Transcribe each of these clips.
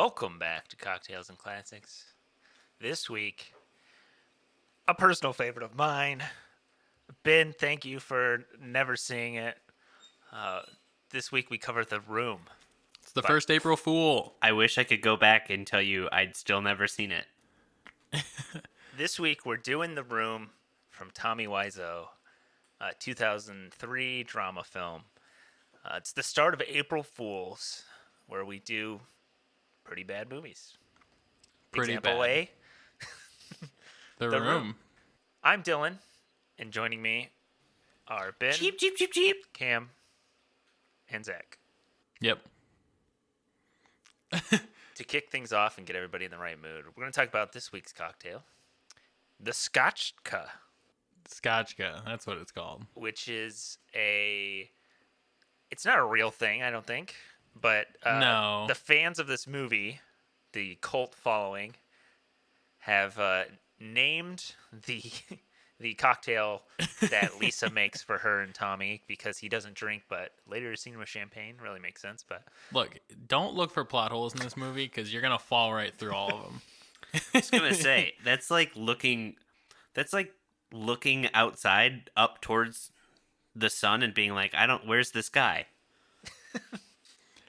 Welcome back to Cocktails and Classics. This week, a personal favorite of mine. Ben, thank you for never seeing it. Uh, this week we covered The Room. It's the first April Fool. I wish I could go back and tell you I'd still never seen it. This week we're doing The Room from Tommy Wiseau, 2003 drama film. It's the start of April Fools, where we do pretty bad movies. Pretty Example bad. A. The The Room. Room. I'm Dylan, and joining me are Ben, Cheap, cheap, cheap, cheap. Cam, and Zach. Yep. To kick things off and get everybody in the right mood, we're going to talk about this week's cocktail, the Scotchka, Scotchka. That's what it's called. which is it's not a real thing, I don't think, but No. the fans of this movie, the cult following, have named the cocktail that Lisa makes for her and Tommy because he doesn't drink, but later is seen with champagne. Really makes sense, but Look, don't look for plot holes in this movie because you're going to fall right through all of them. I was gonna say that's like looking outside up towards the sun and being like, where's this guy?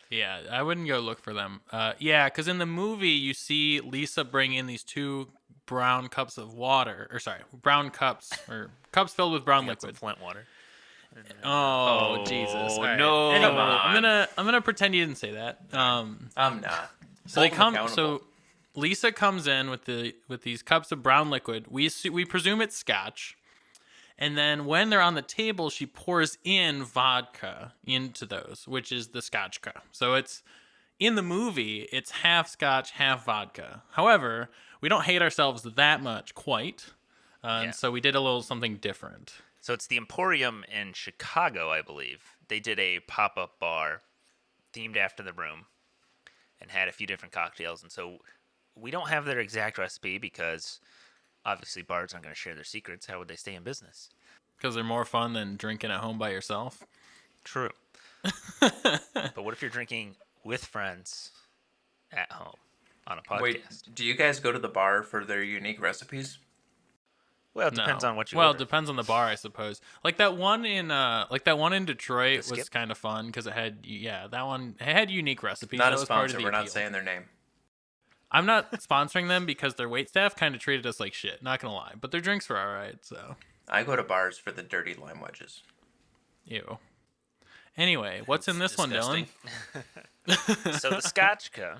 Yeah, I wouldn't go look for them. Yeah, because in the movie, you see Lisa bring in these two brown cups of water. Brown cups, or cups filled with brown got some liquid. Flint water. Oh, Oh, Jesus. All right. no. Anyway, Come on. I'm gonna pretend you didn't say that. I'm not. So they Hold 'em come. accountable. So Lisa comes in with these cups of brown liquid. We presume it's scotch, and then when they're on the table, she pours in vodka into those, which is the scotchka. So it's in the movie, it's half scotch, half vodka. However, we don't hate ourselves that much, quite, and so we did a little something different. So it's the Emporium in Chicago, I believe. They did a pop-up bar themed after The Room and had a few different cocktails. And so we don't have their exact recipe because obviously bars aren't going to share their secrets. How would they stay in business? Because they're more fun than drinking at home by yourself. True. But what if you're drinking with friends at home on a podcast? Wait, do you guys go to the bar for their unique recipes? Well, it depends on what you Well, it order. depends on the bar, I suppose. Like that one in Detroit The was Skip? kind of fun because it had it had unique recipes. Not That a was part of sponsor. the We're not appeal. saying their name. I'm not sponsoring them because their waitstaff kind of treated us like shit. Not gonna lie, but their drinks were all right. So, I go to bars for the dirty lime wedges. ew. Anyway, what's in this Disgusting. one, Dylan? So the Scotchka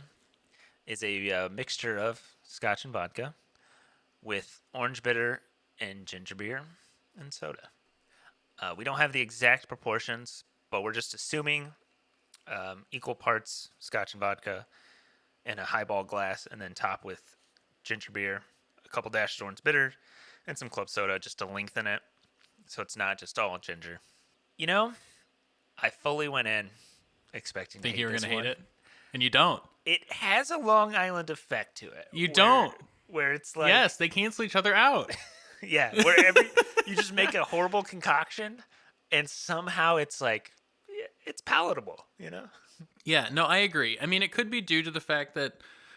is a mixture of scotch and vodka with orange bitter and ginger beer and soda. We don't have the exact proportions, but we're just assuming equal parts scotch and vodka in a highball glass, and then top with ginger beer, a couple dashes of orange bitter, and some club soda just to lengthen it, so it's not just all ginger. You know, I fully went in expecting Think to hate you were this gonna one. hate it, and you don't. It has a Long Island effect to it. You don't. Where it's like, Yes, they cancel each other out. yeah, where you just make a horrible concoction, and somehow it's like, it's palatable, you know? Yeah, no, I agree. I mean, it could be due to the fact that,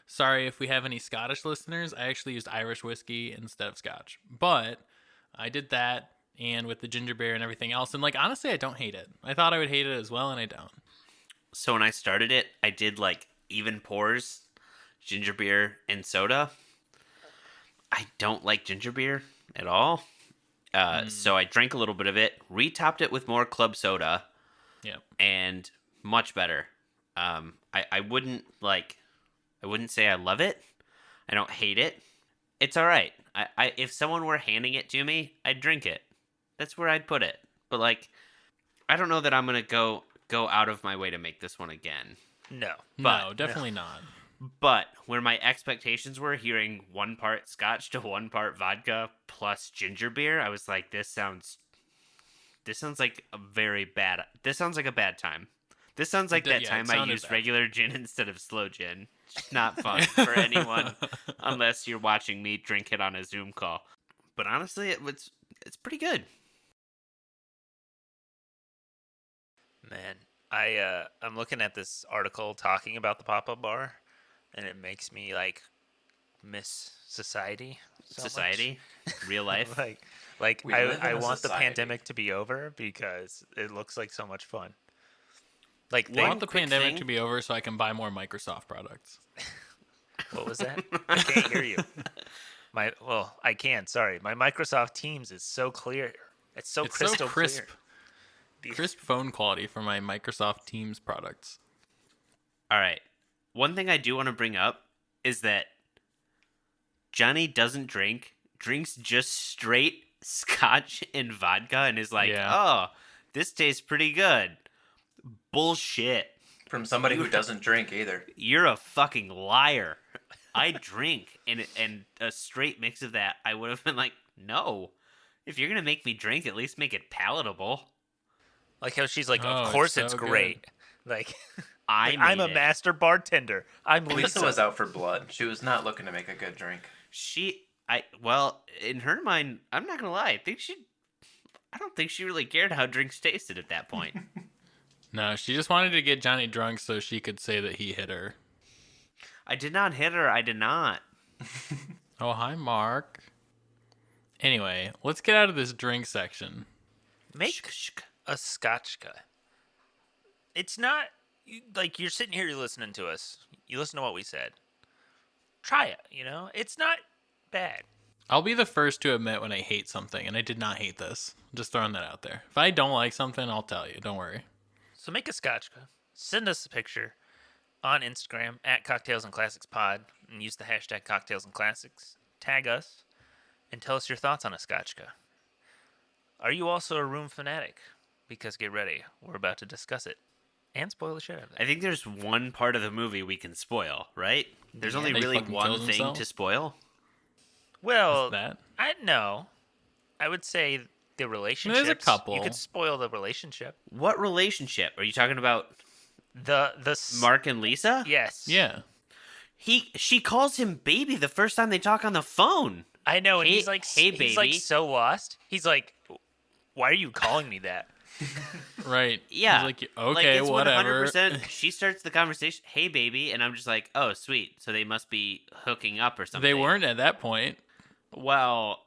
sorry if we have any Scottish listeners, I actually used Irish whiskey instead of Scotch. But I did that, and with the ginger beer and everything else. And, like, honestly, I don't hate it. I thought I would hate it as well, and I don't. So when I started it, I did like even pours, ginger beer and soda. I don't like ginger beer at all. So I drank a little bit of it, retopped it with more club soda, Yeah. and much better. I wouldn't say I love it. I don't hate it. It's all right. I if someone were handing it to me, I'd drink it. That's where I'd put it. But like, I don't know that I'm gonna go out of my way to make this one again. No. No, definitely not. But where my expectations were, hearing 1 part scotch to 1 part vodka plus ginger beer, I was like, this sounds like a very bad. This sounds like a bad time. This sounds like that Yeah, it time I sounded used bad. regular gin instead of slow gin. It's not fun for anyone unless you're watching me drink it on a Zoom call. But honestly, it's pretty good. Man, I'm looking at this article talking about the pop-up bar, and it makes me like miss society. So much. Society, real life. like We live in I a want the society. pandemic to be over because it looks like so much fun. Like, I want One the quick pandemic thing. to be over so I can buy more Microsoft products. what was that? I can't hear you. I can. Sorry, my Microsoft Teams is so clear. It's so It's crystal so crisp. clear. Crisp phone quality for my Microsoft Teams products. All right. One thing I do want to bring up is that Johnny doesn't drink, drinks just straight scotch and vodka, and is like, Yeah. oh, this tastes pretty good. Bullshit. From somebody who doesn't drink either. You're a fucking liar. I drink, and a straight mix of that, I would have been like, no. If you're going to make me drink, at least make it palatable. Like how she's like, Oh, of it's course so it's good. great. Like, I'm I'm a master bartender. I'm Lisa Lisa. was out for blood. She was not looking to make a good drink. Well, in her mind, I'm not going to lie. I don't think she really cared how drinks tasted at that point. No, she just wanted to get Johnny drunk so she could say that he hit her. I did not hit her. I did not. Oh, hi, Mark. Anyway, let's get out of this drink section. Make a scotchka. It's not like you're sitting here, you're listening to us. You listen to what we said. Try it, It's not bad. I'll be the first to admit when I hate something, and I did not hate this. Just throwing that out there. If I don't like something, I'll tell you. Don't worry. So make a scotchka. Send us a picture on Instagram at Cocktails and Classics Pod and use the hashtag Cocktails and Classics. Tag us and tell us your thoughts on a scotchka. Are you also a room fanatic? Because get ready, we're about to discuss it and spoil the shit out of I it. think there's one part of the movie we can spoil, right? There's only That he really fucking one kills thing himself? to spoil. Well, Is that? I would say the relationship. There's a couple. You could spoil the relationship. What relationship? Are you talking about The Mark and Lisa? Yes. Yeah. She calls him baby the first time they talk on the phone. I know, and Hey- he's like, hey, he's like baby. so lost. He's like, why are you calling me that? Right. Yeah. He's like, okay, it's whatever. 100%. She starts the conversation, hey baby, and I'm just like, oh sweet. So they must be hooking up or something. They weren't at that point. Well,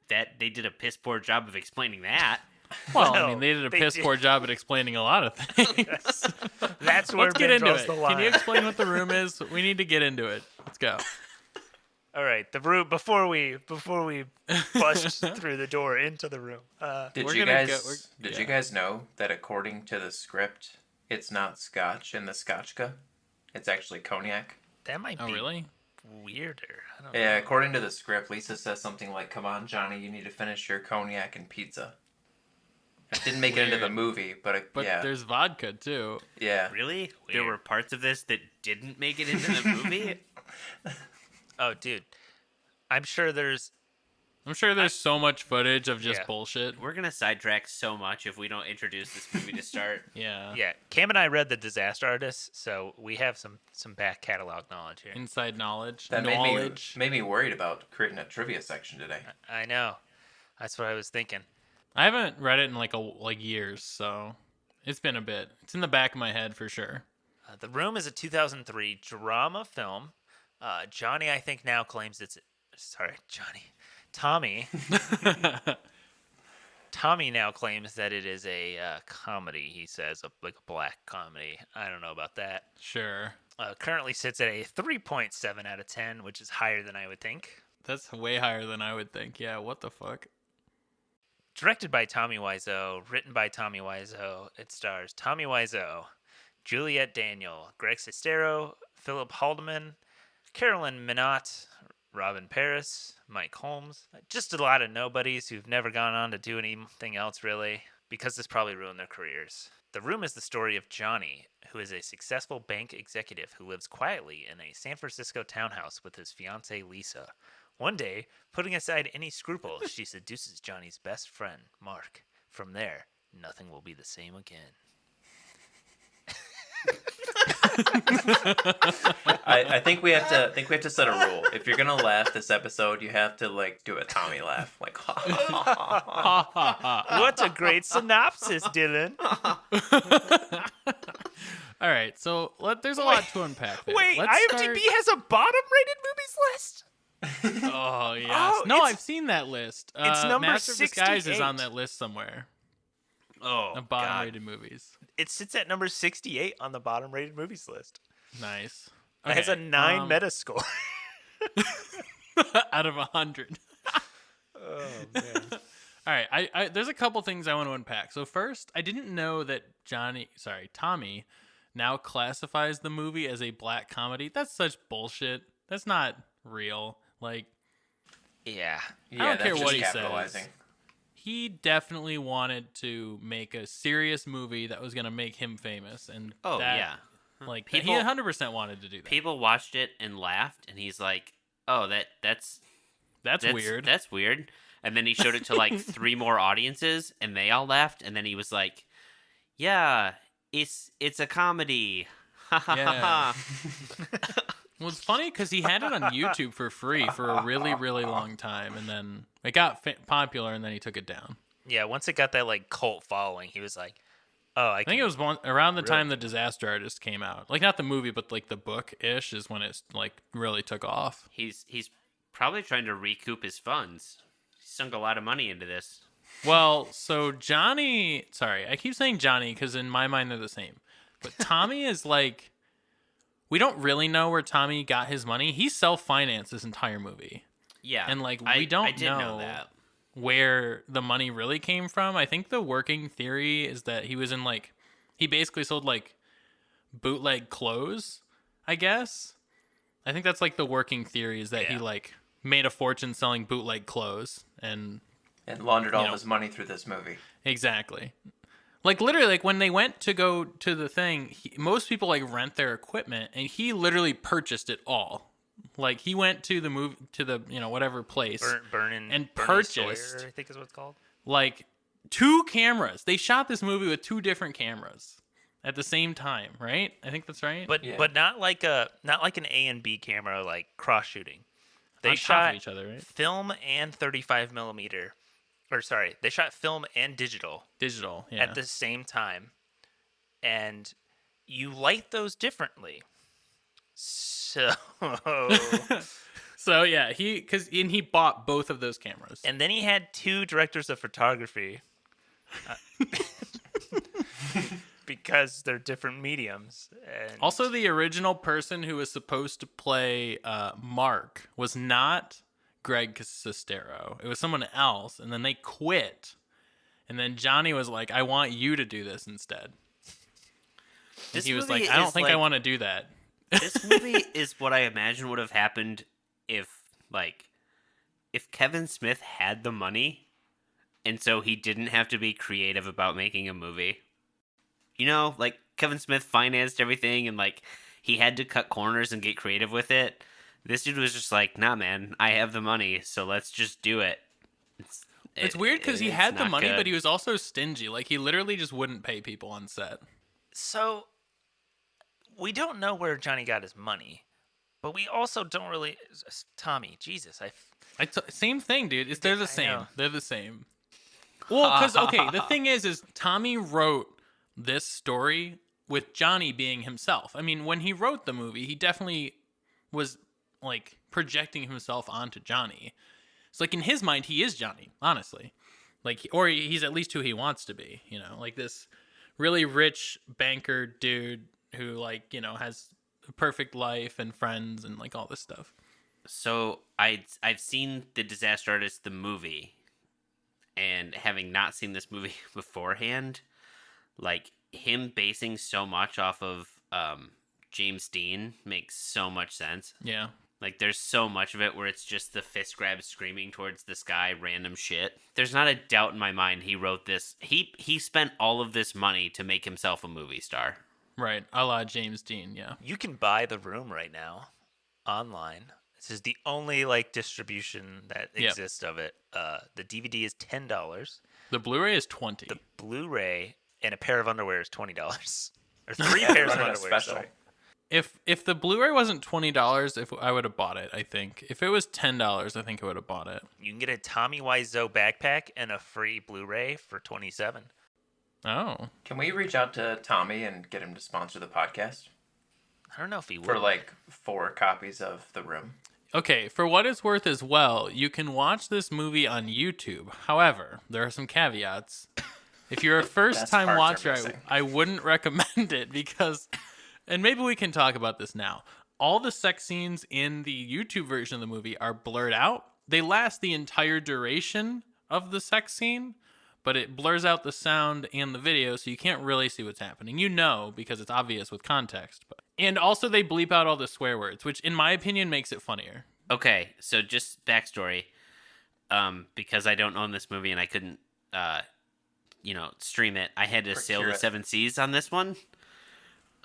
that they did a piss poor job of explaining that. Well, I Well, mean, they did a they piss did. pour job at explaining a lot of things. That's where Let's get Ben into draws it. the line. Can you explain what the room is? We need to get into it. Let's go. All right, the room before we bust through the door into the room. Did We're you gonna guys go- we're- did yeah. you guys know that according to the script, it's not scotch in the scotchka? It's actually cognac. That might Oh, be really? weirder. I don't Yeah, know. according to the script, Lisa says something like, "Come on, Johnny, you need to finish your cognac and pizza." It didn't make it into the Weird. movie, but, But yeah, there's vodka, too. yeah. Really? There Weird. were parts of this that didn't make it into the movie? Oh, dude, I'm sure there's. I'm sure there's so much footage of just Yeah. bullshit. We're going to sidetrack so much if we don't introduce this movie to start. Yeah. Yeah, Cam and I read The Disaster Artist, so we have some back catalog knowledge here. Inside knowledge. That knowledge. made me worried about creating a trivia section today. I know. That's what I was thinking. I haven't read it in like years, so it's been a bit. It's in the back of my head for sure. The Room is a 2003 drama film. Johnny, I think, now claims it's. Sorry, Johnny. Tommy. Tommy now claims that it is a comedy, he says, like a black comedy. I don't know about that. Sure. Currently sits at a 3.7 out of 10, which is higher than I would think. That's way higher than I would think. Yeah, what the fuck? Directed by Tommy Wiseau, written by Tommy Wiseau. It stars Tommy Wiseau, Juliette Daniel, Greg Sestero, Philip Haldeman, Carolyn Minot, Robin Paris, Mike Holmes. Just a lot of nobodies who've never gone on to do anything else, really, because this probably ruined their careers. The Room is the story of Johnny, who is a successful bank executive who lives quietly in a San Francisco townhouse with his fiancée Lisa. One day, putting aside any scruples, she seduces Johnny's best friend, Mark. From there, nothing will be the same again. I think we have to set a rule. If you're gonna laugh this episode, you have to like do a Tommy laugh, like ha ha ha ha. What a great synopsis, Dylan. All right, so there's a lot to unpack there. Wait, Let's IMDb has a bottom-rated movies list. Oh, yes. Oh, No, it's- I've seen that list. it's number Master of Disguise is 68. on that list somewhere. Oh, Of God. bottom-rated movies. It sits at number 68 on the bottom-rated movies list. Nice. It has a 9 um, Metascore. out of 100. Oh man. All right, I there's a couple things I want to unpack. So first, I didn't know that Tommy now classifies the movie as a black comedy. That's such bullshit. That's not real. Like, Yeah. I don't care that's what just he capitalizing. says. He definitely wanted to make a serious movie that was going to make him famous, and Oh, that, yeah. like People- he 100% wanted to do that. People watched it and laughed, and he's like, "Oh, that's weird. That's weird." And then he showed it to like 3 more audiences, and they all laughed. And then he was like, "Yeah, it's a comedy." Ha ha Yeah. ha. Well, it's funny because he had it on YouTube for free for a really, really long time, and then it got popular, and then he took it down. Yeah, once it got that like cult following, he was like, "Oh, I think it was around the Really? time The Disaster Artist came out. Like, not the movie, but like the book-ish is when it like really took off. He's probably trying to recoup his funds. He sunk a lot of money into this. Well, so Johnny, sorry, I keep saying Johnny because in my mind they're the same. But Tommy is like, we don't really know where Tommy got his money. He self-financed this entire movie. Yeah, And, like, I we don't did know know that. Where the money really came from. I think the working theory is that he was in like, he basically sold like bootleg clothes, I guess. I think that's like the working theory is that he Yeah. like made a fortune selling bootleg clothes and And laundered all know. his money through this movie. exactly. Like literally, like when they went to go to the thing, most people like rent their equipment, and he literally purchased it all. Like he went to the whatever place, Burning and Bernie purchased- Sawyer, I think is what it's called. like 2 cameras. They shot this movie with 2 different cameras at the same time, right? I think that's right. But Yeah. but not like an A and B camera like cross shooting. They on top shot of each other, right? film and 35 millimeter, or sorry, they shot film and digital Digital, yeah. at the same time, and you light those differently. So, So yeah, he bought both of those cameras. and then he had 2 directors of photography, because they're different mediums. And Also, the original person who was supposed to play Mark was not Greg Sestero. It was someone else, and then they quit. And then Johnny was like, "I want you to do this instead." And This he was movie like, "I don't is think I like- want to do that." This movie is what I imagine would have happened if Kevin Smith had the money, and so he didn't have to be creative about making a movie. You know, like Kevin Smith financed everything, and like he had to cut corners and get creative with it. This dude was just like, "Nah, man, I have the money, so let's just do it." It's weird because he it's had the not money, good. but he was also stingy. Like he literally just wouldn't pay people on set. So we don't know where Johnny got his money, but we also don't really. Tommy, Jesus, Same thing, dude. They're the I same. know. They're the same. Well, because okay, the thing is Tommy wrote this story with Johnny being himself. I mean, when he wrote the movie, he definitely was like projecting himself onto Johnny. It's like in his mind, he is Johnny, honestly. Like, or he's at least who he wants to be. You know, like this really rich banker dude who like has a perfect life and friends and like all this stuff. So I've seen The Disaster Artist, the movie, and having not seen this movie beforehand, like him basing so much off of James Dean makes so much sense. Yeah. Like there's so much of it where it's just the fist grab screaming towards the sky, random shit. There's not a doubt in my mind he wrote this. He spent all of this money to make himself a movie star. Right. A la James Dean. Yeah. you can buy The Room right now online. This is the only like distribution that Yep. exists of it. The DVD is $10. The Blu-ray is 20. The Blu-ray and a pair of underwear is $20, or 3 pairs of Running a underwear. special. Sorry. If the Blu-ray wasn't $20, if I would have bought it, I think. If it was $10, I think I would have bought it. You can get a Tommy Wiseau backpack and a free Blu-ray for $27. Oh. Can we reach out to Tommy and get him to sponsor the podcast I don't know if he would. for like 4 copies of The Room? Okay, for what it's worth as well, you can watch this movie on YouTube. However, there are some caveats. If you're a first-time parts are watcher, missing. I wouldn't recommend it because, and maybe we can talk about this now, all the sex scenes in the YouTube version of the movie are blurred out. They last the entire duration of the sex scene, but it blurs out the sound and the video, so you can't really see what's happening. You know, because it's obvious with context. And also they bleep out all the swear words, which in my opinion makes it funnier. Okay, so just backstory. Because I don't own this movie and I couldn't, stream it. I had to sail Procure the it. 7 seas on this one.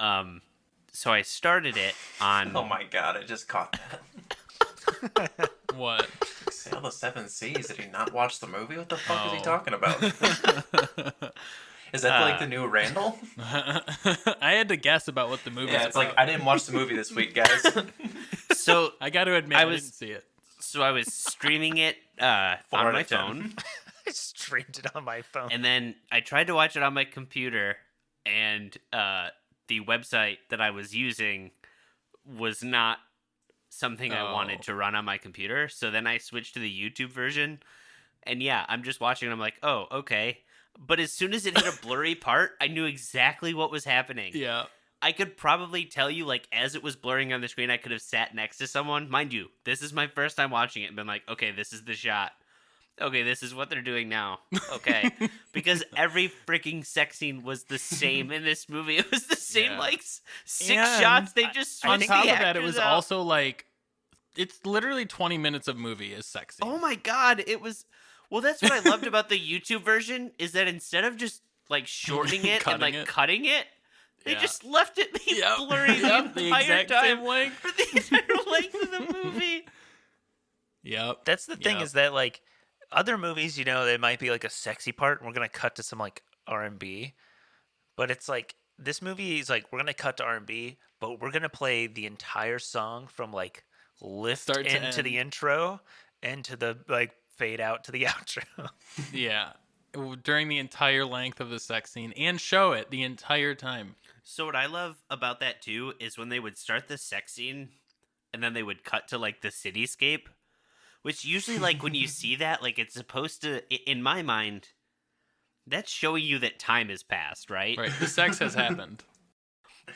So I started it on. Oh my god, I just caught that. What? Sail the 7 Seas. Did he not watch the movie? What the fuck is he Oh. talking about? Is that like the new Randall? I had to guess about what the movie's Yeah, it's about. like I didn't watch the movie this week, guys. So I got to admit, I I was- didn't see it. so I was streaming it 4 on out my of 10. phone, I streamed it on my phone. and then I tried to watch it on my computer, and the website that I was using was not something I wanted Oh. to run on my computer. So then I switched to the YouTube version, and yeah, I'm just watching. And I'm like, oh, okay. But as soon as it hit a blurry part, I knew exactly what was happening. Yeah. I could probably tell you, like, as it was blurring on the screen, I could have sat next to someone. Mind you, this is my first time watching it and been like, okay, this is the shot. Okay, this is what they're doing now. Okay. Because every freaking sex scene was the same in this movie. It was the same, Yeah. like, 6 And shots. They just On switched top the of that, it actors was out. also like, it's literally 20 minutes of movie is sexy. Oh my god, it was... Well, that's what I loved about the YouTube version, is that instead of just, like, shortening it and, Cutting like, it. cutting it, they Yeah. just left it be Yep. blurry Yep, the the entire exact time same length. for the entire length of the movie. Yep. That's the thing Yep. is that like other movies, there might be like a sexy part, and we're gonna cut to some like R&B, but it's like this movie is like we're gonna cut to R&B, but we're gonna play the entire song from like lift Start to into the end. intro and to the like fade out to the outro. Yeah. During the entire length of the sex scene and show it the entire time. So what I love about that too is when they would start the sex scene and then they would cut to like the cityscape, which usually like when you see that, like it's supposed to, in my mind, that's showing you that time has passed, right? Right. The sex has happened.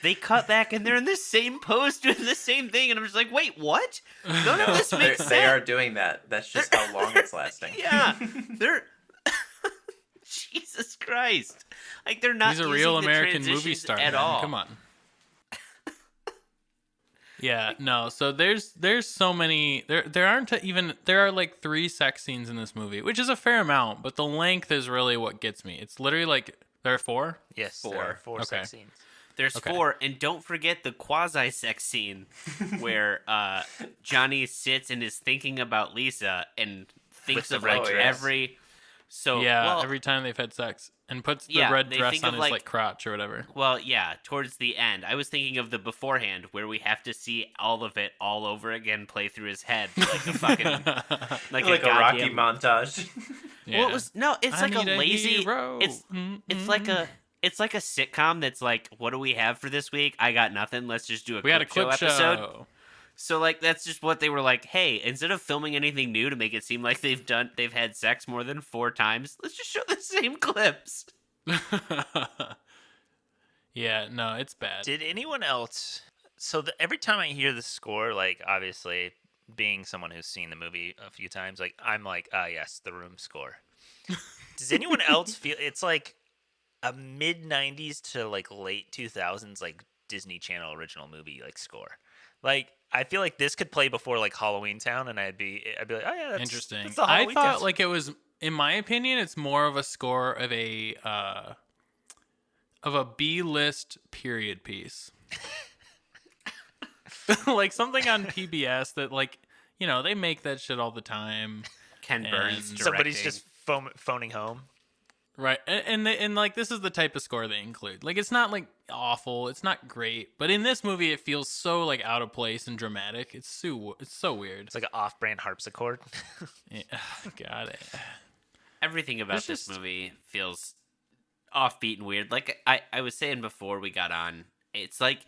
They cut back and they're in the same pose doing the same thing, and I'm just like, wait, what? None of No, this makes sense. they are doing that. That's just how long it's lasting. Yeah, they're. Jesus Christ! Like they're not. He's a using real the American movie transitions star at man. all. Come on. Yeah, no. So there's so many. There aren't even. There are like 3 sex scenes in this movie, which is a fair amount, but the length is really what gets me. It's literally like there are 4. Yes, 4. there are 4 Okay. sex scenes. There's Okay. 4, and don't forget the quasi-sex scene where Johnny sits and is thinking about Lisa and thinks the of red like dress. every. So Yeah, well, every time they've had sex and puts the Yeah, red they dress think on of, his like- like crotch or whatever. Well, yeah, towards the end. I was thinking of the beforehand where we have to see all of it all over again play through his head like a fucking like, Like a Rocky goddamn- montage. Yeah. Well, it was no, it's I like a need lazy hero. it's like a sitcom that's like, what do we have for this week? I got nothing. Let's just do a we had a clip show show. episode. So like that's just what they were like, hey, instead of filming anything new to make it seem like they've had sex more than 4 times, let's just show the same clips. Yeah, no, it's bad. Did anyone else? So every time I hear the score, like obviously being someone who's seen the movie a few times, like I'm like, ah, yes, the Room score. Does anyone else feel it's like a mid '90s to like late 2000s like Disney Channel original movie like score? Like I feel like this could play before like Halloween Town, and I'd be like, oh yeah, that's Interesting. That's the I Halloween thought Town. like it was, in my opinion, it's more of a score of a B-list period piece. Like something on PBS that like, they make that shit all the time. Ken Burns And Somebody's directing. just phoning home. Right. And like this is the type of score they include. Like it's not like awful, it's not great, but in this movie it feels so like out of place and dramatic. It's so weird. It's like an off-brand harpsichord. Yeah, got it. Everything about It's this just- movie feels offbeat and weird. Like I was saying before we got on, it's like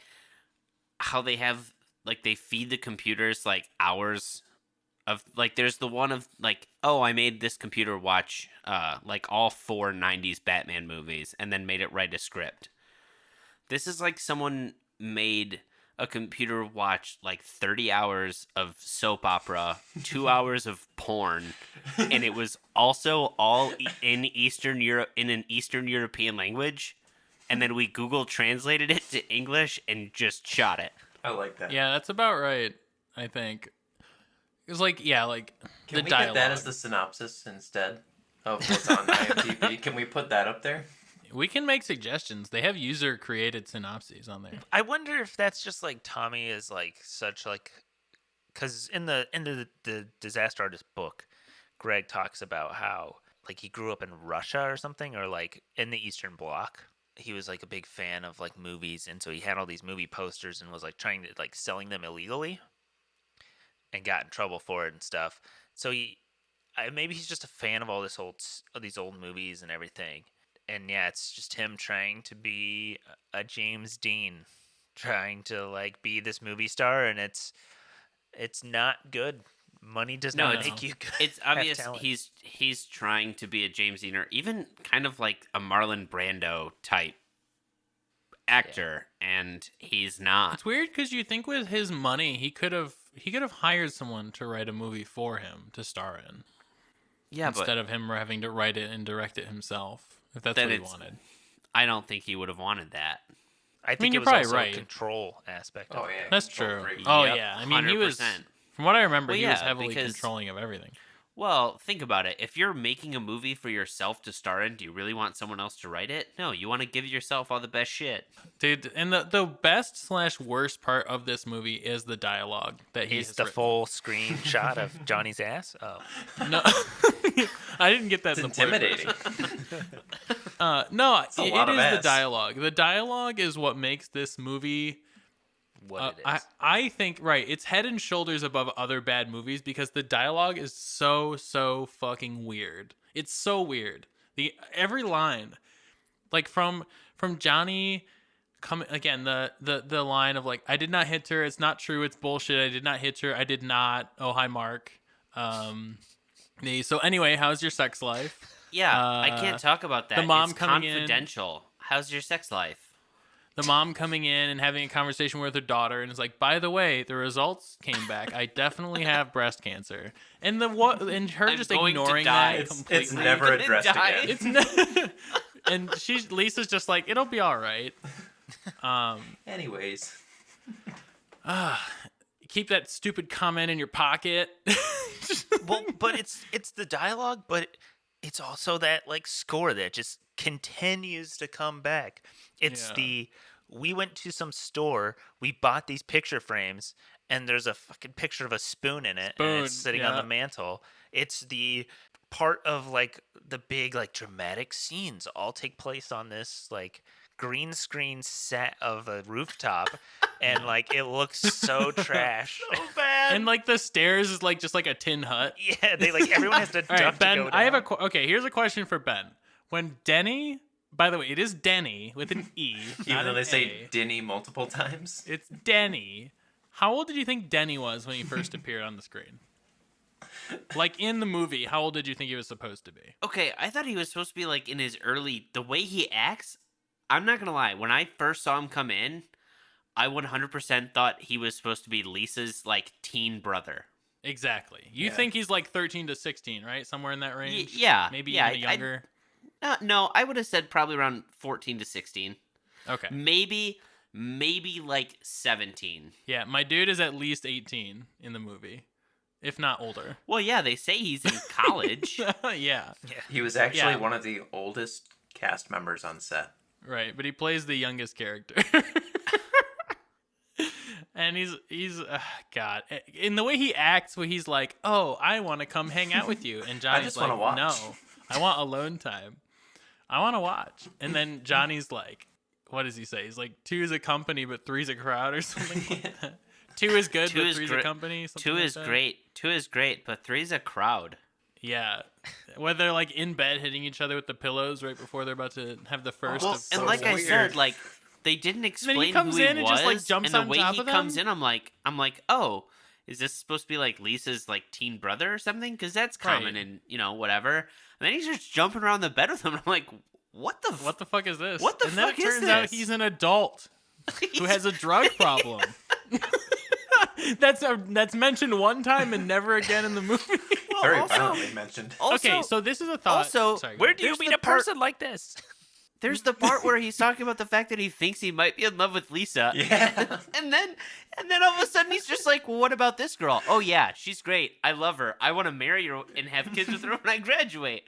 how they have like they feed the computers like hours of like there's the one of like, oh, I made this computer watch like all 4 90s Batman movies and then made it write a script. This is like someone made a computer watch like 30 hours of soap opera, 2 hours of porn, and it was also all in Eastern Europe in an Eastern European language, and then we Google translated it to English and just shot it. I like that. Yeah, that's about right, I think. It's like, yeah, like Can the we dialogue. get that as the synopsis instead of what's on IMDb? Can we put that up there? We can make suggestions. They have user-created synopses on there. I wonder if that's just like Tommy is like such like, because in the Disaster Artist book, Greg talks about how like he grew up in Russia or something, or like in the Eastern Bloc. He was like a big fan of like movies, and so he had all these movie posters and was like trying to like selling them illegally, and got in trouble for it and stuff. So maybe he's just a fan of all these old movies and everything. And yeah, it's just him trying to be a James Dean, trying to like be this movie star, and it's not good. Money does not make you good. It's obvious he's trying to be a James Dean or even kind of like a Marlon Brando type actor, and he's not. It's weird because you think with his money, he could have hired someone to write a movie for him to star in. Yeah, instead of him having to write it and direct it himself. If that's what he wanted. I don't think he would have wanted that. I think you're it was probably also right. a control aspect of it. yeah. That's true. Yep, Oh, yeah. I mean, 100%. he was, from what I remember, Well, he was yeah, heavily because- controlling of everything. Well, think about it. If you're making a movie for yourself to star in, do you really want someone else to write it? No, you want to give yourself all the best shit. Dude, and the best/worst part of this movie is the dialogue that he Is has the written. full screen shot of Johnny's ass? Oh, No, I didn't get that. It's in the point intimidating. No, a it lot of is the ass. dialogue. The dialogue is what makes this movie. what it is. I think right. It's head and shoulders above other bad movies because the dialogue is so fucking weird. It's so weird. Every line, like from Johnny, coming again the line of like, I did not hit her. It's not true. It's bullshit. I did not hit her. I did not. Oh hi Mark. So anyway, how's your sex life? Yeah, I can't talk about that. the mom it's coming in- confidential. How's your sex life? The mom coming in and having a conversation with her daughter, and it's like, by the way, the results came back. I definitely have breast cancer, and and her I'm just going to ignoring die. that completely. It's never gonna addressed die. again. It's and Lisa's just like, it'll be all right. Anyways. Keep that stupid comment in your pocket. Well, but it's the dialogue, but it's also that like score that just continues to come back. It's Yeah. we went to some store, we bought these picture frames, and there's a fucking picture of a spoon in it, and it's Spoon, sitting on yeah. the mantle. It's the part of like the big like dramatic scenes all take place on this like green screen set of a rooftop, and like it looks so trash. So bad. And like the stairs is like just like a tin hut. Yeah, they like everyone has to All duck right, to Ben, go I have down. okay, here's a question for Ben. When Denny, by the way, it is Denny with an E. Even not though an they say A. Denny multiple times. It's Denny. How old did you think Denny was when he first appeared on the screen? Like in the movie, how old did you think he was supposed to be? Okay, I thought he was supposed to be like in his early. The way he acts, I'm not gonna lie. When I first saw him come in, I 100% thought he was supposed to be Lisa's like teen brother. Exactly. You Yeah. think he's like 13 to 16, right? Somewhere in that range? Yeah, Maybe yeah, even younger. No, I would have said probably around 14 to 16. Okay. Maybe like 17. Yeah, my dude is at least 18 in the movie, if not older. Well, yeah, they say he's in college. Yeah, He was actually Yeah. one of the oldest cast members on set. right. But he plays the youngest character. And he's God, in the way he acts, where he's like, "Oh, I want to come hang out with you," and Johnny's just like, wanna watch. "No, I want alone time. I want to watch." And then Johnny's like, "What does he say?" He's like, "Two's a company, but three's a crowd," or something like that. Two is good, Two but is three's gre- a company. something Two like is that. great. Two is great, but three's a crowd. Yeah. Where they're like in bed hitting each other with the pillows right before they're about to have the first. Well, of and so like I weird. said, like they didn't explain comes who he in and was, just, like, jumps and the on way top he of comes them? in, I'm like, oh, is this supposed to be like Lisa's like teen brother or something? Because that's common Right. in whatever. And then he's just jumping around the bed with him. And I'm like, what the fuck is this? What the and then fuck it is turns out this? he's an adult who has a drug problem. That's mentioned one time and never again in the movie. Very also- violently mentioned. Okay, so this is a thought. also, Sorry, go Where ahead. do you There's meet the a part- person like this? There's the part where he's talking about the fact that he thinks he might be in love with Lisa. Yeah. And then all of a sudden he's just like, well, what about this girl? Oh yeah, she's great. I love her. I want to marry her and have kids with her when I graduate.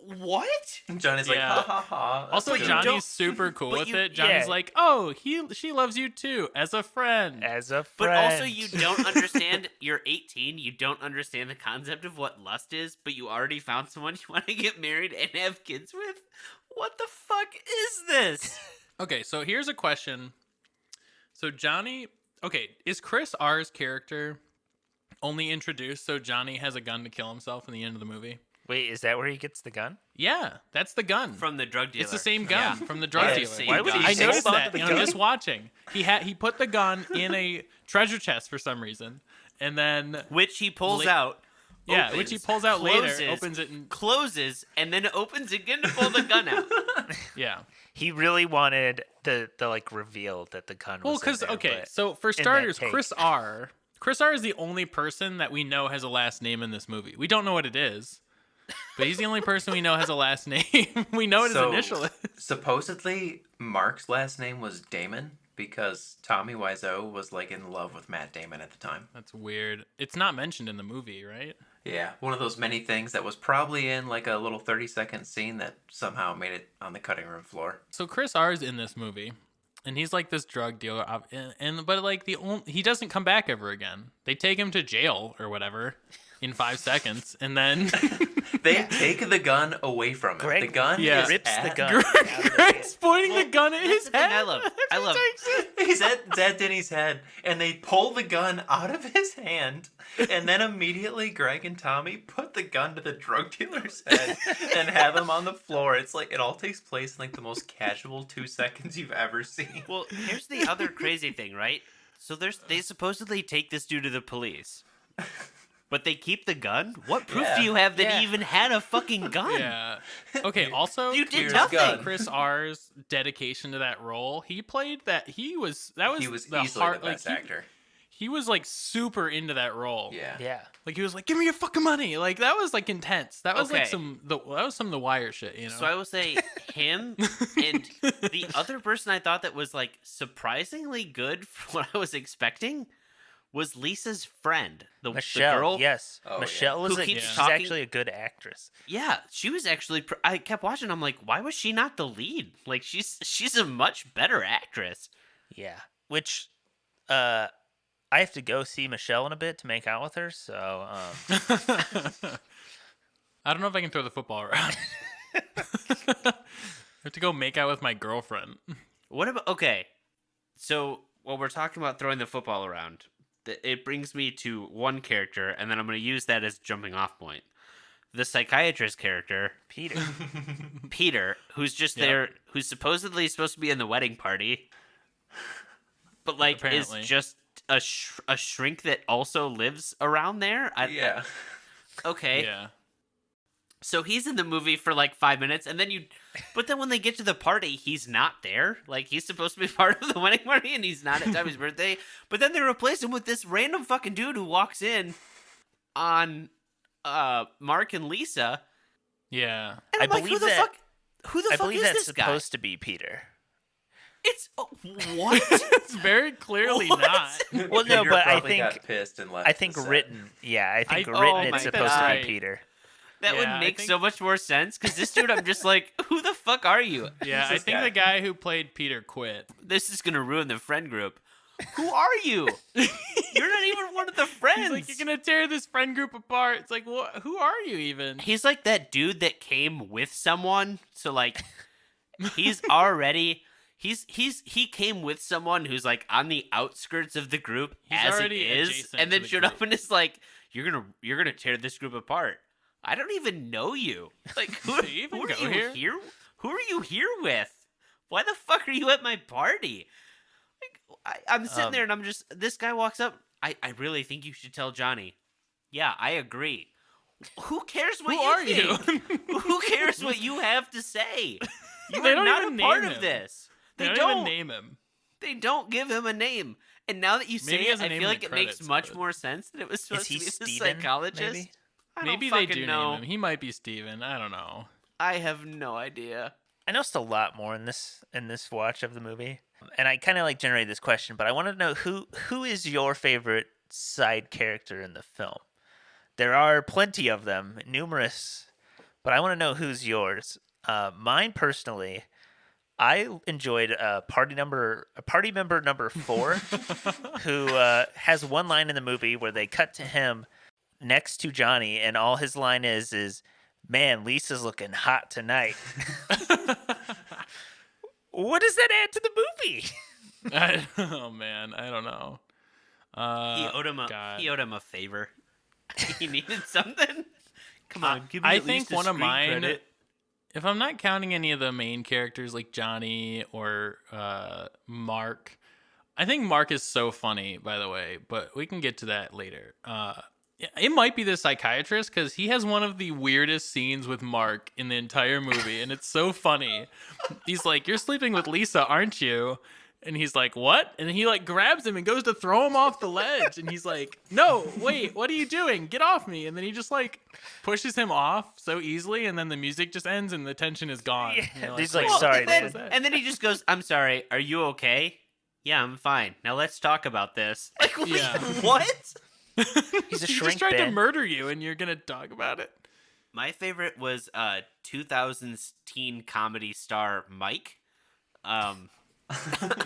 What? Johnny's like, Yeah. ha ha ha. Also, But you Johnny's don't- super cool but with you- it. Johnny's yeah. like, "Oh, she loves you too as a friend." As a But friend. also you don't understand, you're 18, you don't understand the concept of what lust is, but you already found someone you want to get married and have kids with? What the fuck is this? Okay, so here's a question. So Johnny, is Chris R's character only introduced so Johnny has a gun to kill himself in the end of the movie? Wait, is that where he gets the gun? Yeah, that's the gun. From the drug dealer. It's the same gun Yeah. from the drug Yeah, dealer. same Why would gun. he I hold noticed on to that. the I'm gun? just watching. He put the gun in a treasure chest for some reason, and then Which he pulls La- out. yeah, opens, which he pulls out later, closes, opens it, and closes, and then opens again to pull the gun out. yeah. He really wanted the like reveal that the gun Well, was because in there, but so for that starters, take. Chris R is the only person that we know has a last name in this movie. We don't know what it is, but he's the only person we know has a last name. We know what his initial is. Supposedly, Mark's last name was Damon because Tommy Wiseau was like in love with Matt Damon at the time. That's weird. It's not mentioned in the movie, right? Yeah, one of those many things that was probably in like a little 30-second scene that somehow made it on the cutting room floor. So Chris R is in this movie, and he's like this drug dealer, but like he doesn't come back ever again. They take him to jail or whatever in 5 seconds, and then They take the gun away from him. Greg the gun Yeah. is rips the at- gun. Greg's pointing the gun at his That's the thing head. I love. I love He's at Denny's head, and they pull the gun out of his hand, and then immediately Greg and Tommy put the gun to the drug dealer's head and have him on the floor. It's like it all takes place in like the most casual 2 seconds you've ever seen. Well, here's the other crazy thing, right? So they supposedly take this dude to the police. But they keep the gun? What proof Yeah. do you have that Yeah. he even had a fucking gun? Yeah. Okay. Also, You did Here's nothing. gun. Chris R's dedication to that role. He played that. He was the easily heart. the best like actor. he was like super into that role. Yeah. Yeah. Like he was like, "Give me your fucking money!" Like that was like intense. That was like Okay. that was some of the Wire shit, you know. So I will say him and the other person I thought that was like surprisingly good for what I was expecting was Lisa's friend, the Michelle. girl. Yes. Oh, yeah. Michelle was Who a, keeps she's talking- actually a good actress. Yeah, she was actually. I kept watching. I'm like, why was she not the lead? Like, she's a much better actress. Yeah. Which I have to go see Michelle in a bit to make out with her, so I don't know if I can throw the football around. I have to go make out with my girlfriend. What about okay? So while we're talking about throwing the football around, it brings me to one character, and then I'm going to use that as jumping off point. The psychiatrist character, Peter. Peter, who's just Yep. there, who's supposedly supposed to be in the wedding party, but like Apparently. is just a shrink that also lives around there. Yeah. Okay. Yeah. So he's in the movie for like 5 minutes, and then but then when they get to the party, he's not there. Like, he's supposed to be part of the wedding party, and he's not at Tommy's birthday. But then they replace him with this random fucking dude who walks in on Mark and Lisa. Yeah. And I'm I like, believe who the that- fuck? Who the I fuck believe is that's this guy? supposed to be Peter. It's what? It's very clearly What? not. Well, no, Peter but I probably think got pissed and left I think the set. written, yeah, I think I- written oh it's my supposed God. to be Peter. That Yeah, would I make think- so much more sense. Because this dude, I'm just like, who the fuck are you? Yeah, I this think guy? the guy who played Peter quit. This is gonna ruin the friend group. Who are you? You're not even one of the friends. He's like, you're gonna tear this friend group apart. It's like, who are you even? He's like that dude that came with someone. So like he's already he came with someone who's like on the outskirts of the group He's as it already is, adjacent and to then the showed group. up and is like, you're gonna tear this group apart. I don't even know you. Like, who, Do you even who are go you here? here? Who are you here with? Why the fuck are you at my party? Like, I'm sitting there and I'm just, this guy walks up. I really think you should tell Johnny. Yeah, I agree. Who cares what Who are you think? you? Who cares what you have to say? You They are don't not even a part name of him. this. They don't even name him. They don't give him a name. And now that you Maybe say he has it, a I name feel in like the it makes credits, much but- more sense that it was supposed Is he to be the Steven, psychologist. maybe? I Maybe don't they fucking do know. name him. He might be Steven. I don't know. I have no idea. I noticed a lot more in this watch of the movie, and I kind of like generated this question, but I want to know who is your favorite side character in the film? There are plenty of them, numerous, but I want to know who's yours. Mine personally, I enjoyed party member number 4, who has one line in the movie where they cut to him next to Johnny, and all his line is, "Man, Lisa's looking hot tonight." What does that add to the movie? Oh man, I don't know. He owed him God. a favor. He needed something. Come on, give me I at think least a one of screen mine, credit. if I'm not counting any of the main characters like Johnny or Mark, I think Mark is so funny, by the way, but we can get to that later. It might be the psychiatrist because he has one of the weirdest scenes with Mark in the entire movie, and it's so funny. He's like, "You're sleeping with Lisa, aren't you?" And he's like, "What?" And he like grabs him and goes to throw him off the ledge, and he's like, "No, wait, what are you doing? Get off me!" And then he just like pushes him off so easily, and then the music just ends and the tension is gone. Yeah, And you're he's like, "Wait, "Sorry, what and was then, that?" and then he just goes, "I'm sorry. Are you okay?" "Yeah, I'm fine. Now let's talk about this." Like, wait, Yeah. what? He's a he shrink just tried to bin. murder you, and you're gonna talk about it. My favorite was 2000s teen comedy star Mike.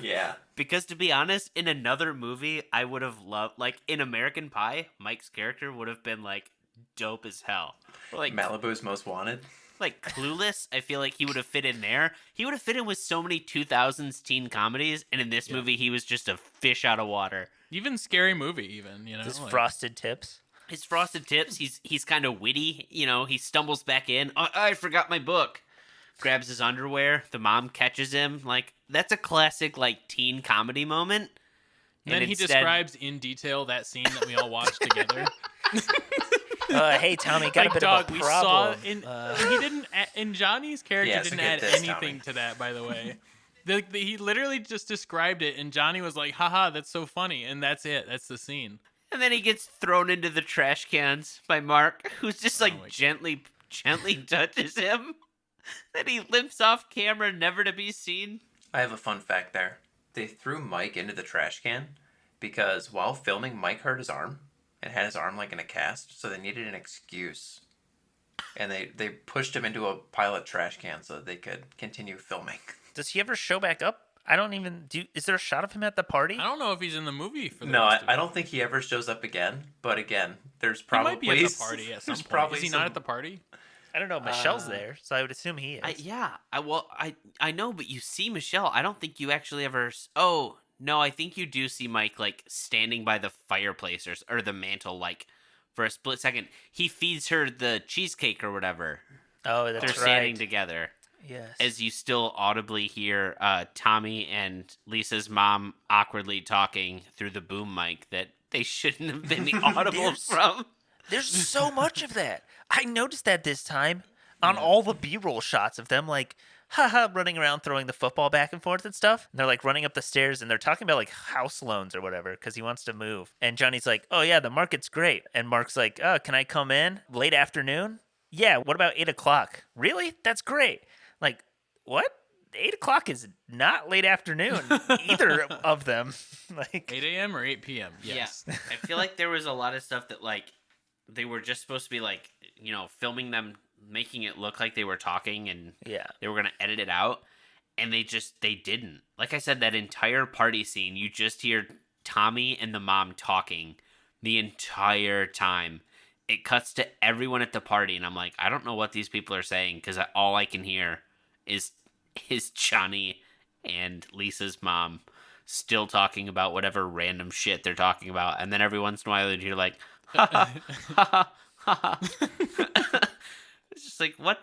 Yeah. Because to be honest, in another movie, I would have loved, like in American Pie, Mike's character would have been like dope as hell. Or like Malibu's Most Wanted. like Clueless, I feel like he would have fit in there. He would have fit in with so many 2000s teen comedies, and in this movie, he was just a fish out of water. Even Scary Movie, even, you know, His like- frosted tips. His frosted tips, he's kind of witty, you know, he stumbles back in. "Oh, I forgot my book." Grabs his underwear, the mom catches him. Like, that's a classic, like, teen comedy moment. And then he instead- describes in detail that scene that we all watched together. Hey, Tommy, got Like, a bit dog, of a we problem. saw in he didn't in Johnny's character Yeah, so didn't get add this, anything Tommy. to that, by the way. He literally just described it, and Johnny was like, "Haha, that's so funny," and that's it. That's the scene. And then he gets thrown into the trash cans by Mark, who's just like my God. gently touches him. Then he limps off camera, never to be seen. I have a fun fact there. They threw Mike into the trash can because while filming, Mike hurt his arm and had his arm like in a cast, so they needed an excuse. And they pushed him into a pile of trash cans so that they could continue filming. Does he ever show back up? I don't even do. Is there a shot of him at the party? I don't know if he's in the movie for the No, rest of I it. don't think he ever shows up again. But again, there's He probably might be at the party at some there's point. probably Is he some- not at the party? I don't know. Michelle's there, so I would assume he is. I know, but you see Michelle. I don't think you actually ever. Oh no, I think you do see Mike like standing by the fireplace or the mantle, like for a split second. He feeds her the cheesecake or whatever. Oh, They're that's standing right. together. Yes. As you still audibly hear Tommy and Lisa's mom awkwardly talking through the boom mic that they shouldn't have been audible There's- from. There's so much of that. I noticed that this time on all the B-roll shots of them, like, haha, running around throwing the football back and forth and stuff. And they're like running up the stairs and they're talking about like house loans or whatever because he wants to move. And Johnny's like, "Oh yeah, the market's great." And Mark's like, "Oh, can I come in late afternoon?" "Yeah. What about 8:00?" "Really? That's great." Like, what? 8:00 is not late afternoon. Either of them. Like, 8 a.m. or 8 p.m. Yes. Yeah. I feel like there was a lot of stuff that like they were just supposed to be like, you know, filming them, making it look like they were talking, and yeah. they were gonna edit it out, and they didn't. Like I said, that entire party scene, you just hear Tommy and the mom talking the entire time. It cuts to everyone at the party, and I'm like, I don't know what these people are saying because all I can hear is Johnny and Lisa's mom still talking about whatever random shit they're talking about, and then every once in a while you're like, ha ha ha ha It's just like, what?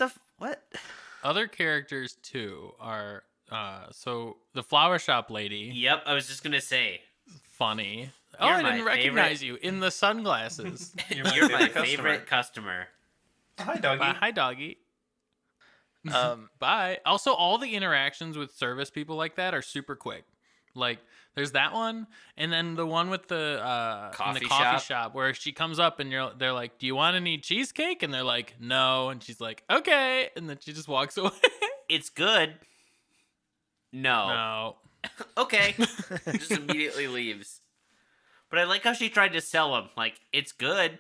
Other characters too are so the flower shop lady, Yep, I was just gonna say. funny. You're I my didn't recognize you in the sunglasses. You're my favorite customer. Hi, doggy. Bye, hi, doggy. Um, Bye. Also, all the interactions with service people like that are super quick. Like, there's that one, and then the one with the in the Coffee coffee shop? shop where she comes up and they're like, "Do you want any cheesecake?" And they're like, "No," and she's like, "Okay," and then she just walks away. It's good. No. No. Okay. Just immediately leaves. But I like how she tried to sell him. Like, it's good.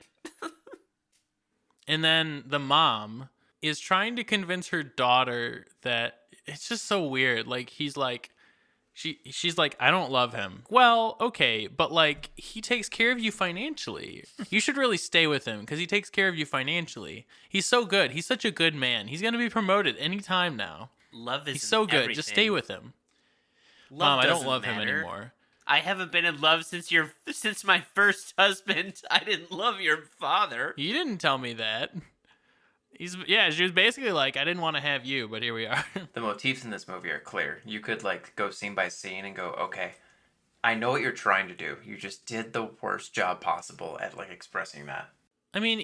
And then the mom is trying to convince her daughter that it's just so weird. Like she's like, I don't love him. Well, okay, but like he takes care of you financially. You should really stay with him because he takes care of you financially. He's so good. He's such a good man. He's gonna be promoted anytime now. Love is He's so good. everything. Just stay with him. Love Mom, I don't doesn't love him matter. anymore. I haven't been in love since my first husband. I didn't love your father. You didn't tell me that. She was basically like, I didn't want to have you, but here we are. The motifs in this movie are clear. You could like go scene by scene and go, okay, I know what you're trying to do. You just did the worst job possible at like expressing that. I mean,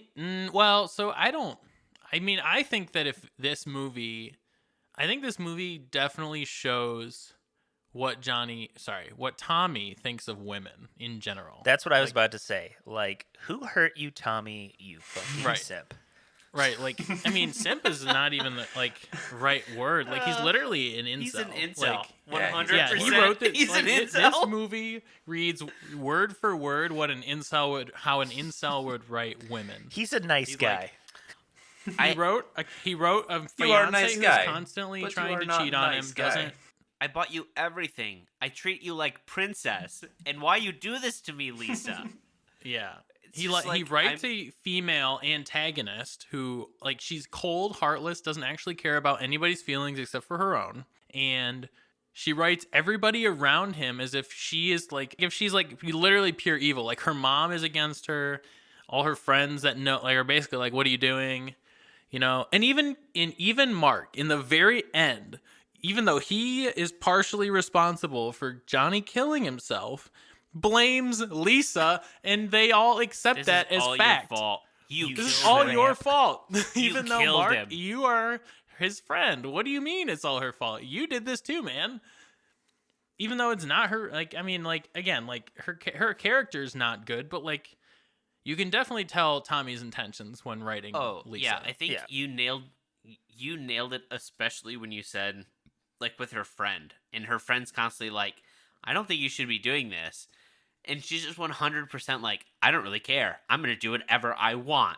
I think that I think this movie definitely shows what Tommy thinks of women in general. that's what I was about to say. Like, who hurt you, Tommy? You fucking Right. simp. Right, like, I mean, simp is not even the, like, right word. Like, he's literally an incel. He's an incel. Like, 100%. yeah, he wrote this. He's Like, an this incel. movie reads word for word how an incel would write women. He's a nice He's guy. He wrote a You are a fiance nice who's guy, constantly but you trying are to not cheat a on nice him. guy. Doesn't I bought you everything. I treat you like princess. And why you do this to me, Lisa? yeah. It's He just he like, writes a female antagonist who, like, she's cold, heartless, doesn't actually care about anybody's feelings except for her own, and she writes everybody around him as if she's literally pure evil. Like, her mom is against her, all her friends that know, like, are basically like, "What are you doing?" You know, and even Mark in the very end, even though he is partially responsible for Johnny killing himself, blames Lisa, and they all accept This that is as all fact. your fault. You This is killed all him. your fault. Even though killed Mark, him. you are his friend. What do you mean it's all her fault? You did this too, man. Even though it's not her, like, I mean, like, again, like, her character's not good, but like, you can definitely tell Tommy's intentions when writing Lisa. yeah, I think Yeah. you nailed it, especially when you said, like, with her friend, and her friend's constantly like, I don't think you should be doing this, and she's just 100% like, I don't really care, I'm gonna do whatever I want.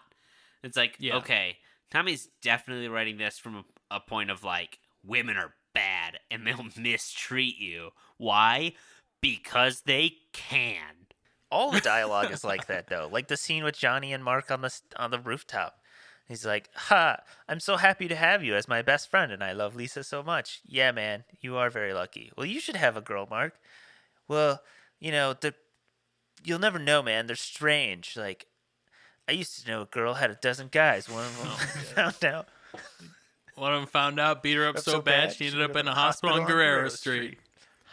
It's like, Yeah. okay, Tommy's definitely writing this from a point of like, women are bad and they'll mistreat you. Why? Because they can. All the dialogue is like that, though. Like the scene with Johnny and Mark on the rooftop. He's like, "Ha! I'm so happy to have you as my best friend, and I love Lisa so much. Yeah, man, you are very lucky. Well, you should have a girl, Mark. Well, you know, you'll never know, man. They're strange. Like, I used to know a girl had a dozen guys. One of them found out. One of them found out, beat her up so bad, she ended up in a hospital on Guerrero Street.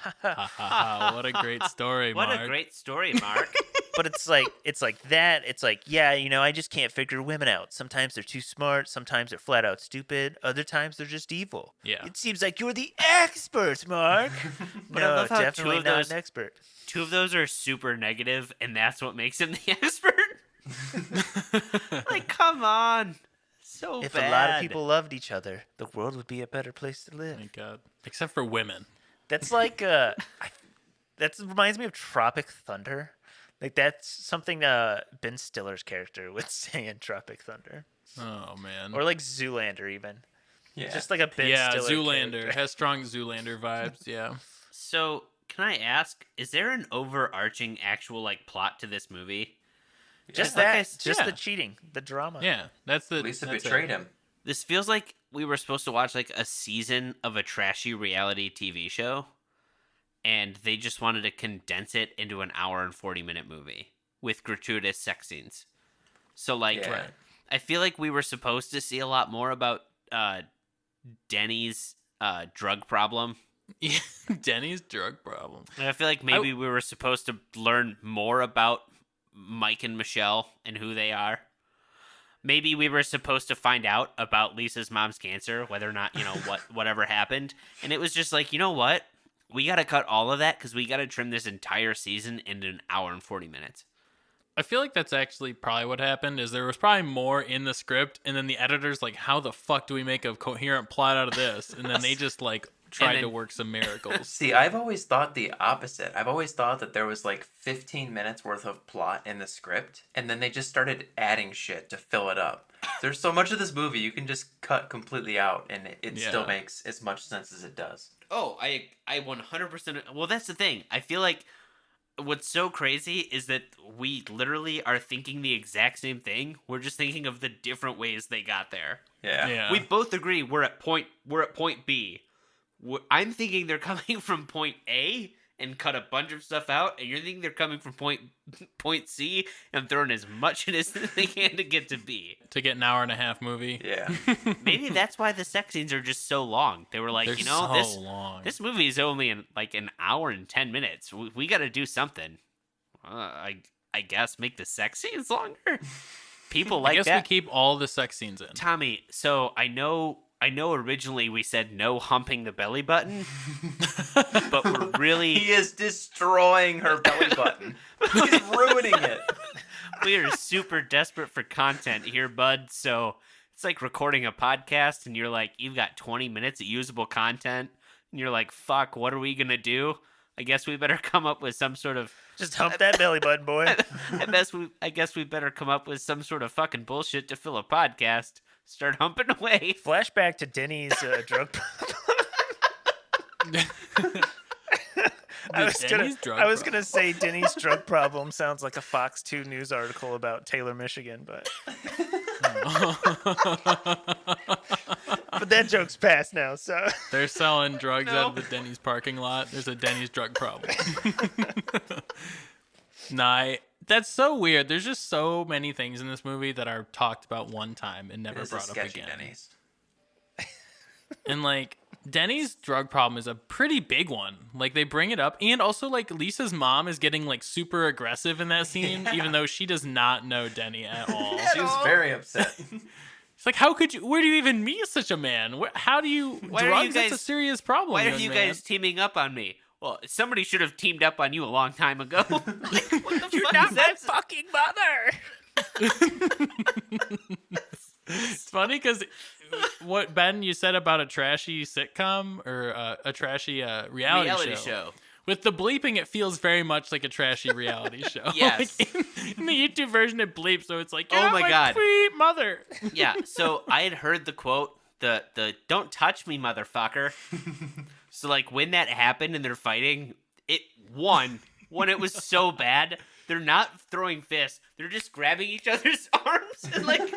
Ha ha ha! What a great story, What Mark. a great story, Mark. But it's like that. It's like, yeah, you know, I just can't figure women out. Sometimes they're too smart. Sometimes they're flat out stupid. Other times they're just evil. Yeah. It seems like you're the expert, Mark. But I No, love how two definitely of not those- an expert. Two of those are super negative, and that's what makes him the expert. Like, come on. So If bad. a lot of people loved each other, the world would be a better place to live. My God. Except for women. That's like that reminds me of Tropic Thunder. Like that's something Ben Stiller's character would say in Tropic Thunder, Oh, man. or like Zoolander even. Yeah. Just like a Ben yeah, Stiller Zoolander. character. Has strong Zoolander vibes, yeah. So, can I ask, is there an overarching actual, like, plot to this movie? Just like that, I s- just yeah. the cheating, the drama. Yeah, that's the... Lisa that's betrayed it. him. This feels like we were supposed to watch, like, a season of a trashy reality TV show, and they just wanted to condense it into an hour and 40-minute movie with gratuitous sex scenes. So, like, Yeah. Right. I feel like we were supposed to see a lot more about Denny's drug problem. Yeah, Denny's drug problem. And I feel like maybe we were supposed to learn more about Mike and Michelle and who they are. Maybe we were supposed to find out about Lisa's mom's cancer, whether or not, whatever happened. And it was just like, you know what? We got to cut all of that because we got to trim this entire season into an hour and 40 minutes. I feel like that's actually probably what happened, is there was probably more in the script, and then the editor's like, how the fuck do we make a coherent plot out of this? And then they just, like, tried to work some miracles. See, I've always thought the opposite. I've always thought that there was, like, 15 minutes worth of plot in the script, and then they just started adding shit to fill it up. There's so much of this movie you can just cut completely out, and it still makes as much sense as it does. Oh, I 100%... Well, that's the thing. I feel like what's so crazy is that we literally are thinking the exact same thing. We're just thinking of the different ways they got there. Yeah. We both agree we're at point B. I'm thinking they're coming from point A and cut a bunch of stuff out, and you're thinking they're coming from point C and throwing as much in as they can to get to B. To get an hour and a half movie. Yeah. Maybe that's why the sex scenes are just so long. They were like, They're so long. This movie is only an hour and 10 minutes. We got to do something. I guess make the sex scenes longer. People like that. I guess we keep all the sex scenes in. Tommy, so I know originally we said no humping the belly button, but we're really... He is destroying her belly button. He's ruining it. We are super desperate for content here, bud. So it's like recording a podcast and you're like, you've got 20 minutes of usable content. And you're like, fuck, what are we going to do? I guess we better come up with some sort of... Just hump that belly button, boy. I guess we better come up with some sort of fucking bullshit to fill a podcast. Start humping away. Flashback to Denny's drug problem. I was gonna say Denny's drug problem sounds like a Fox 2 news article about Taylor, Michigan, but but that joke's past now. So they're selling drugs out of the Denny's parking lot. There's a Denny's drug problem. That's so weird. There's just so many things in this movie that are talked about one time and never brought up again. Denny's. And like Denny's drug problem is a pretty big one. Like they bring it up, and also like Lisa's mom is getting like super aggressive in that scene, even though she does not know Denny at all. She was very upset. It's like, how could you? Where do you even meet such a man? How do you? Drugs? It's a serious problem. Why are you guys teaming up on me? Well, somebody should have teamed up on you a long time ago. Like, what the You're fuck not is my that? fucking mother. It's funny because what, Ben, you said about a trashy sitcom or a trashy reality show. With the bleeping, it feels very much like a trashy reality show. Yes. Like in the YouTube version, it bleeps, so it's like, Oh my God. Bleep mother. Yeah, so I had heard the quote, the "Don't touch me, motherfucker." So like when that happened and they're fighting, when it was so bad, they're not throwing fists, they're just grabbing each other's arms and like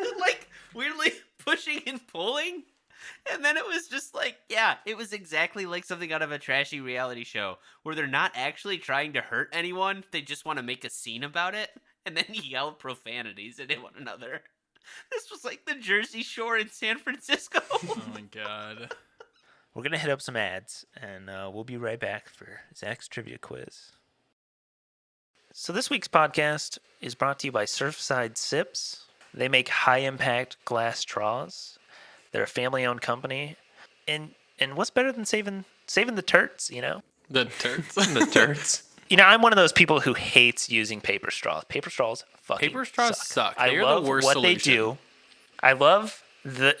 weirdly pushing and pulling. And then it was just like, yeah, it was exactly like something out of a trashy reality show where they're not actually trying to hurt anyone. They just want to make a scene about it and then yell profanities at one another. This was like the Jersey Shore in San Francisco. Oh my God. We're going to hit up some ads, and we'll be right back for Zach's trivia quiz. So this week's podcast is brought to you by Surfside Sips. They make high-impact glass straws. They're a family-owned company. And what's better than saving the turds, you know? The turds. The turds. You know, I'm one of those people who hates using paper straws. Paper straws fucking Paper straws suck. I They are love the worst what solution. they do. I love that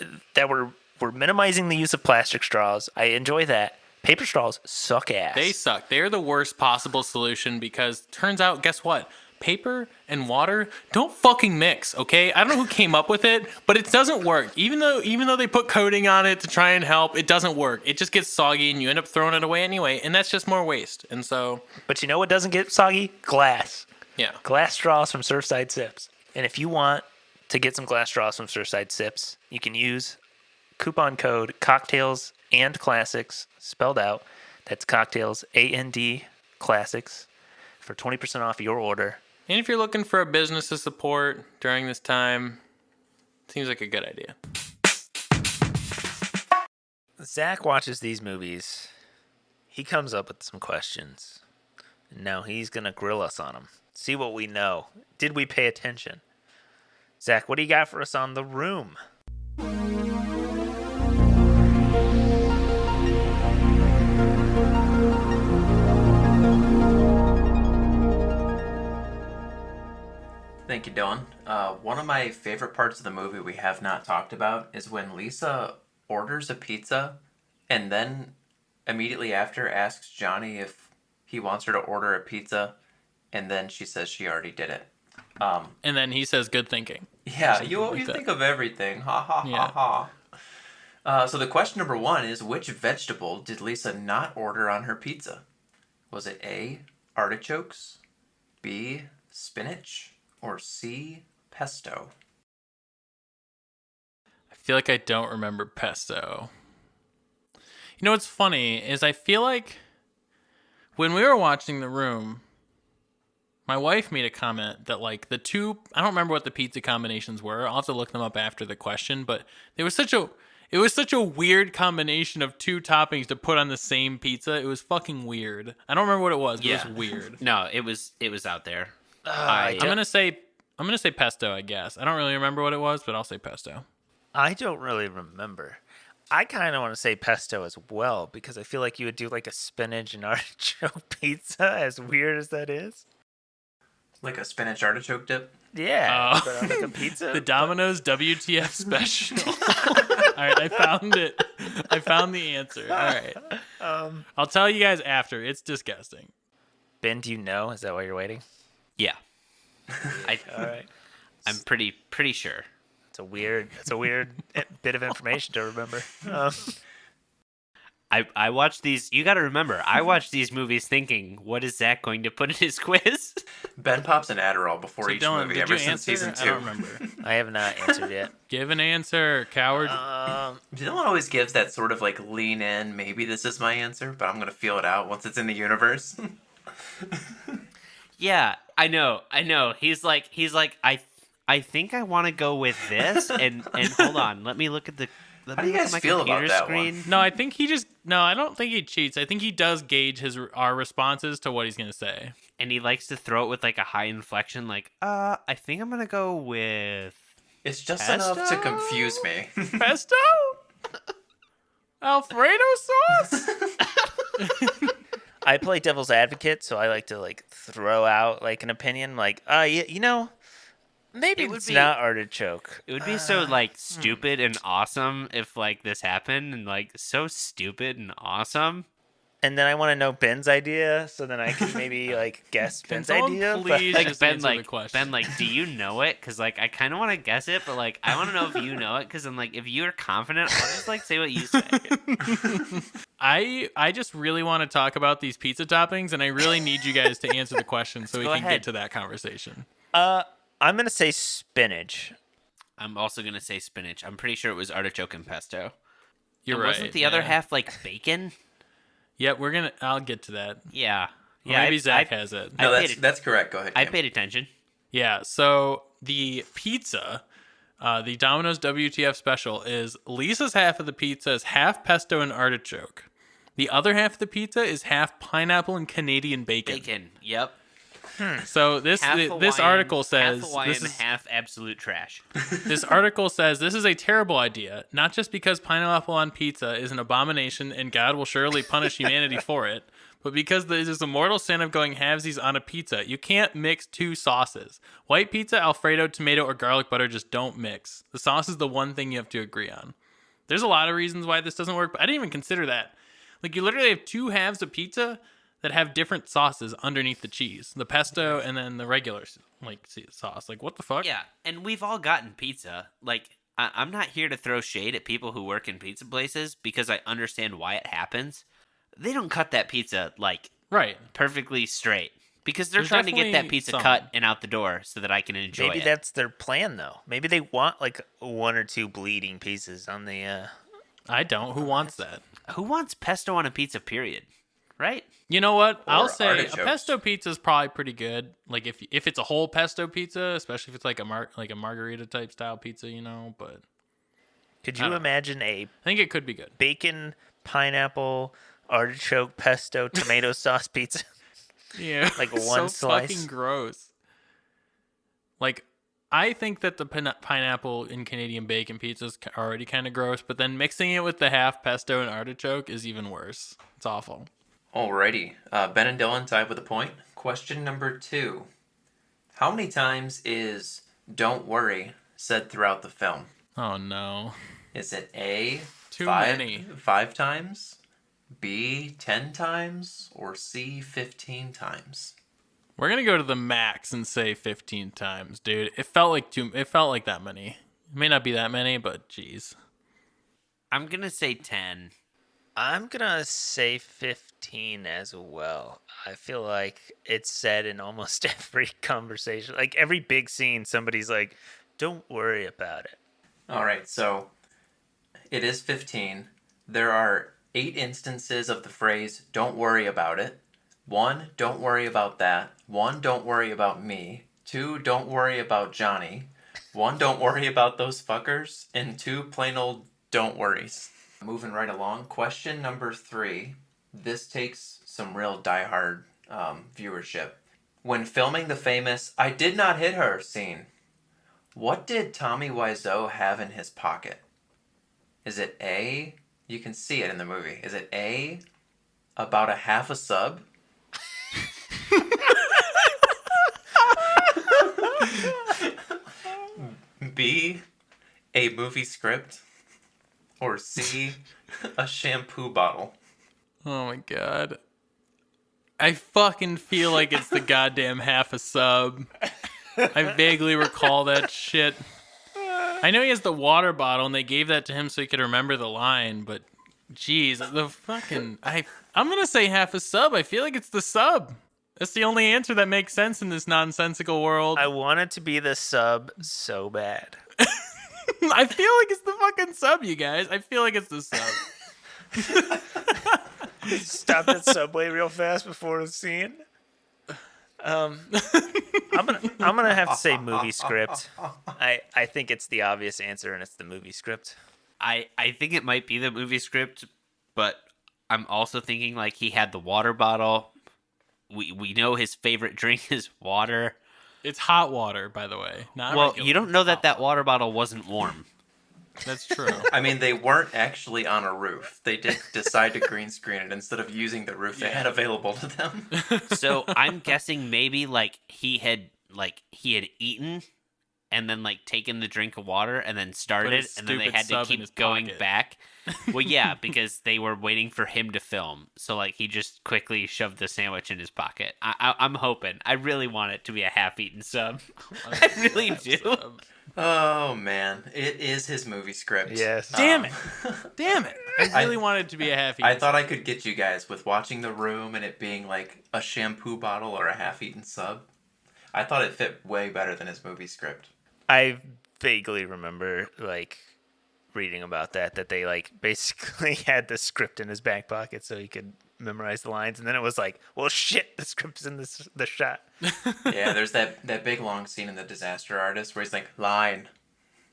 we're minimizing the use of plastic straws. I enjoy that. Paper straws suck ass. They suck. They're the worst possible solution because turns out, guess what? Paper and water don't fucking mix, okay? I don't know who came up with it, but it doesn't work. Even though they put coating on it to try and help, it doesn't work. It just gets soggy and you end up throwing it away anyway, and that's just more waste. And so, But you know what doesn't get soggy? Glass. yeah. Glass straws from Surfside Sips. And if you want to get some glass straws from Surfside Sips, you can use coupon code cocktails and classics spelled out. That's cocktails AND classics for 20% off your order. And if you're looking for a business to support during this time, Seems like a good idea. Zach watches these movies. He comes up with some questions. And now he's going to grill us on them. See what we know. Did we pay attention? Zach, what do you got for us on The Room? Thank you, Dylan. One of my favorite parts of the movie we have not talked about is when Lisa orders a pizza and then immediately after asks Johnny if he wants her to order a pizza, and then she says she already did it. And then he says, "Good thinking." Yeah, Something you like that. think of everything. Ha ha Yeah. ha ha. So the question number 1 is, which vegetable did Lisa not order on her pizza? Was it A, artichokes, B, spinach, or C, pesto? I feel like I don't remember pesto. You know what's funny is I feel like when we were watching The Room, my wife made a comment that like the two, I don't remember what the pizza combinations were. I'll have to look them up after the question, but it was such a weird combination of two toppings to put on the same pizza. It was fucking weird. I don't remember what it was, but it was weird. No, it was out there. I'm gonna say pesto, I guess. I don't really remember what it was, but I'll say pesto. I don't really remember. I kind of want to say pesto as well because I feel like you would do like a spinach and artichoke pizza, as weird as that is. Like a spinach artichoke dip? Yeah, but on like a pizza. The Domino's WTF special. All right, I found it. I found the answer. All right. I'll tell you guys after. It's disgusting. Ben, do you know? Is that why you're waiting? Yeah. All right. I'm pretty sure. It's a weird bit of information to remember. I watched these. You got to remember, I watched these movies thinking, what is Zach going to put in his quiz? Ben pops an Adderall before So each Dylan, movie did ever you since answer? season 2. I don't remember. I have not answered yet. Give an answer, coward. Dylan always gives that sort of like lean in, maybe this is my answer, but I'm going to feel it out once it's in the universe. Yeah, I know. He's like, I think I want to go with this, and hold on, let me look at the. How do you guys feel about that one? No, I think I don't think he cheats. I think he does gauge our responses to what he's going to say. And he likes to throw it with like a high inflection, like, I think I'm gonna go with. It's just Pesto? enough to confuse me. Pesto? Alfredo sauce? I play devil's advocate, so I like to like throw out like an opinion, like, yeah, you know, maybe It would it's be- not artichoke. It would be so like stupid and awesome if like this happened, and like so stupid and awesome. And then I want to know Ben's idea, so then I can maybe like guess Ben's someone idea. please but- Like just Ben, answer the like question. Ben, like, do you know it? Because like I kind of want to guess it, but like I want to know if you know it. Because I'm like, if you're confident, I'll just like say what you say. I just really want to talk about these pizza toppings, and I really need you guys to answer the question so we Go can ahead. get to that conversation. I'm gonna say spinach. I'm also gonna say spinach. I'm pretty sure it was artichoke and pesto. You're And right. Wasn't the other yeah. half like bacon? Yep, I'll get to that. Yeah. Or Yeah. maybe Zach I, has it. No, I paid that's correct. Go ahead, I Kim. paid attention. Yeah, so the pizza, the Domino's WTF special, is Lisa's half of the pizza is half pesto and artichoke. The other half of the pizza is half pineapple and Canadian bacon. Bacon. Yep. So this Half article half says Hawaiian, this is, half absolute trash. this article says this is a terrible idea, not just because pineapple on pizza is an abomination and God will surely punish humanity for it, but because there is a mortal sin of going halvesies on a pizza. You can't mix two sauces. White pizza, Alfredo, tomato, or garlic butter just don't mix. The sauce is the one thing you have to agree on. There's a lot of reasons why this doesn't work, but I didn't even consider that. Like, you literally have two halves of pizza that have different sauces underneath the cheese. The pesto and then the regular sauce. Like, what the fuck? Yeah, and we've all gotten pizza. Like, I'm not here to throw shade at people who work in pizza places because I understand why it happens. They don't cut that pizza, like, Right. perfectly straight because they're There's trying to get that definitely pizza some. cut and out the door so that I can enjoy Maybe it. that's their plan, though. Maybe they want like one or two bleeding pieces on the. I don't. Who wants that? Who wants pesto on a pizza, period? right? You know what? I'll Or say artichokes. a pesto pizza is probably pretty good. Like if it's a whole pesto pizza, especially if it's like a margarita type style pizza, But Could I you don't know. imagine a I think it could be good. bacon, pineapple, artichoke, pesto, tomato sauce pizza? Yeah, Like so one slice? fucking gross. Like, I think that the pineapple in Canadian bacon pizza is already kind of gross, but then mixing it with the half pesto and artichoke is even worse. It's awful. Alrighty. Ben and Dylan tied with a point. Question number 2. How many times is "Don't worry" said throughout the film? Oh no, Is it A, too 5, many. 5 times, B, 10 times, or C, 15 times? We're gonna go to the max and say 15 times, dude. It felt like that many. It may not be that many, but jeez. I'm gonna say 10. I'm gonna say 15 as well. I feel like it's said in almost every conversation. Like every big scene, somebody's like, "Don't worry about it." Alright, so it is 15. There are 8 instances of the phrase "don't worry about it." 1, "don't worry about that." 1, "don't worry about me." 2, "don't worry about Johnny." 1, "don't worry about those fuckers." And 2, plain old "don't worries." Moving right along. Question number 3. This takes some real diehard viewership. When filming the famous "I did not hit her" scene, what did Tommy Wiseau have in his pocket? Is it A, you can see it in the movie, is it A, about a half a sub? B, a movie script? Or C, a shampoo bottle? Oh my god. I fucking feel like it's the goddamn half a sub. I vaguely recall that shit. I know he has the water bottle and they gave that to him so he could remember the line, but geez, the fucking I'm gonna say half a sub. I feel like it's the sub. That's the only answer that makes sense in this nonsensical world. I want it to be the sub so bad. I feel like it's the fucking sub, you guys. I feel like it's the sub. Stop at Subway real fast before the scene. I'm gonna have to say movie script. I think it's the obvious answer, and it's the movie script. I think it might be the movie script, but I'm also thinking like he had the water bottle. We know his favorite drink is water. It's hot water, by the way. Not Well, regular. you don't know that Hot that water bottle wasn't warm. That's true. I mean, they weren't actually on a roof. They did decide to green screen it instead of using the roof they had available to them. So I'm guessing maybe like he had eaten and then like taken the drink of water and then started his and then they stupid had to sub in his keep going pocket. back. Well, yeah, because they were waiting for him to film. So like he just quickly shoved the sandwich in his pocket. I'm hoping. I really want it to be a half-eaten sub. I really do. Oh, man. It is his movie script. Yes. Damn it. Damn it. I really wanted it to be a half-eaten. I thought I could get you guys with watching The Room and it being like a shampoo bottle or a half-eaten sub. I thought it fit way better than his movie script. I vaguely remember like reading about that they like basically had the script in his back pocket so he could memorize the lines, and then it was like, well, shit, the script's in the shot. Yeah, there's that big long scene in The Disaster Artist where he's like, line.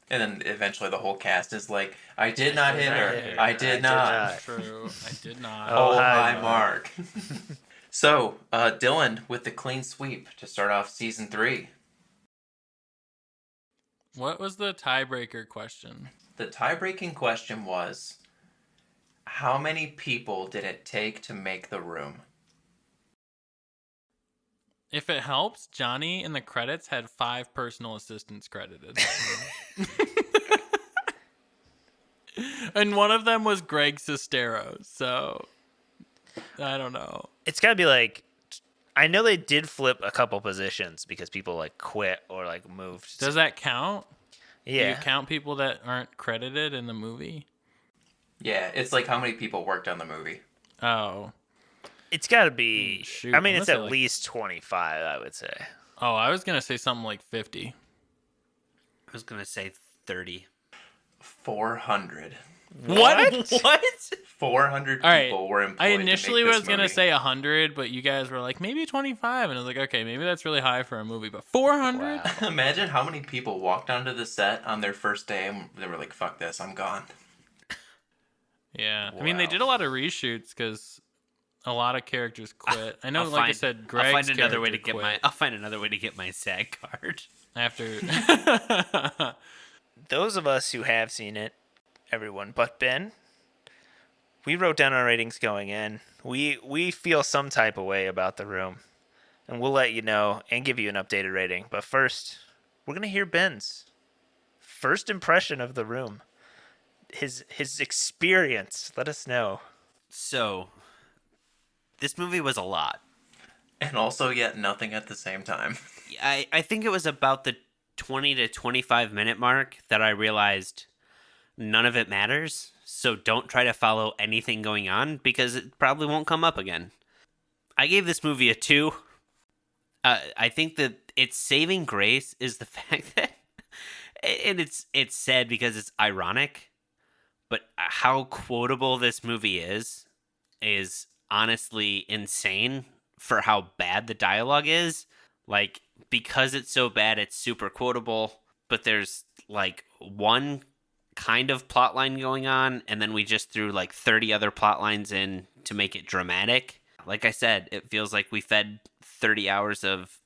And then eventually the whole cast is like, I did not hit her. I did not. True. I did not. Oh, hi, hi, Mark. So, Dylan with the clean sweep to start off season 3. What was the tiebreaker question? The tie-breaking question was, how many people did it take to make The Room? If it helps, Johnny in the credits had 5 personal assistants credited. And one of them was Greg Sestero, so I don't know. It's gotta be like, I know they did flip a couple positions because people like quit or like moved. Does that count? Do you Yeah. count people that aren't credited in the movie? Yeah, it's like how many people worked on the movie. Oh. It's gotta be. Shoot, I mean, I'm it's gonna at say, like- least 25. I would say. Oh, I was going to say something like 50. I was gonna say 30. 400. What? What? 400 All right. people were employed. I initially to make was this going to movie. say 100, but you guys were like, maybe 25. And I was like, okay, maybe that's really high for a movie, but 400? Wow. Imagine how many people walked onto the set on their first day and they were like, fuck this, I'm gone. Yeah. I mean, they Wow. did a lot of reshoots because a lot of characters quit. I know, like I said, Greg's I'll find another way to character get quit I'll find another way to get my SAG card. after. Those of us who have seen it, everyone but Ben, we wrote down our ratings going in. We feel some type of way about The Room, and we'll let you know and give you an updated rating. But first, we're gonna hear Ben's first impression of The Room. His experience. Let us know. So, this movie was a lot. And also yet nothing at the same time. I think it was about the 20 to 25 minute mark that I realized none of it matters. So don't try to follow anything going on because it probably won't come up again. I gave this movie a 2. I think that its saving grace is the fact that, and it's sad because it's ironic, but how quotable this movie is honestly insane for how bad the dialogue is. Like, because it's so bad, it's super quotable, but there's like one kind of plot line going on, and then we just threw like 30 other plot lines in to make it dramatic. Like I said, it feels like we fed 30 hours of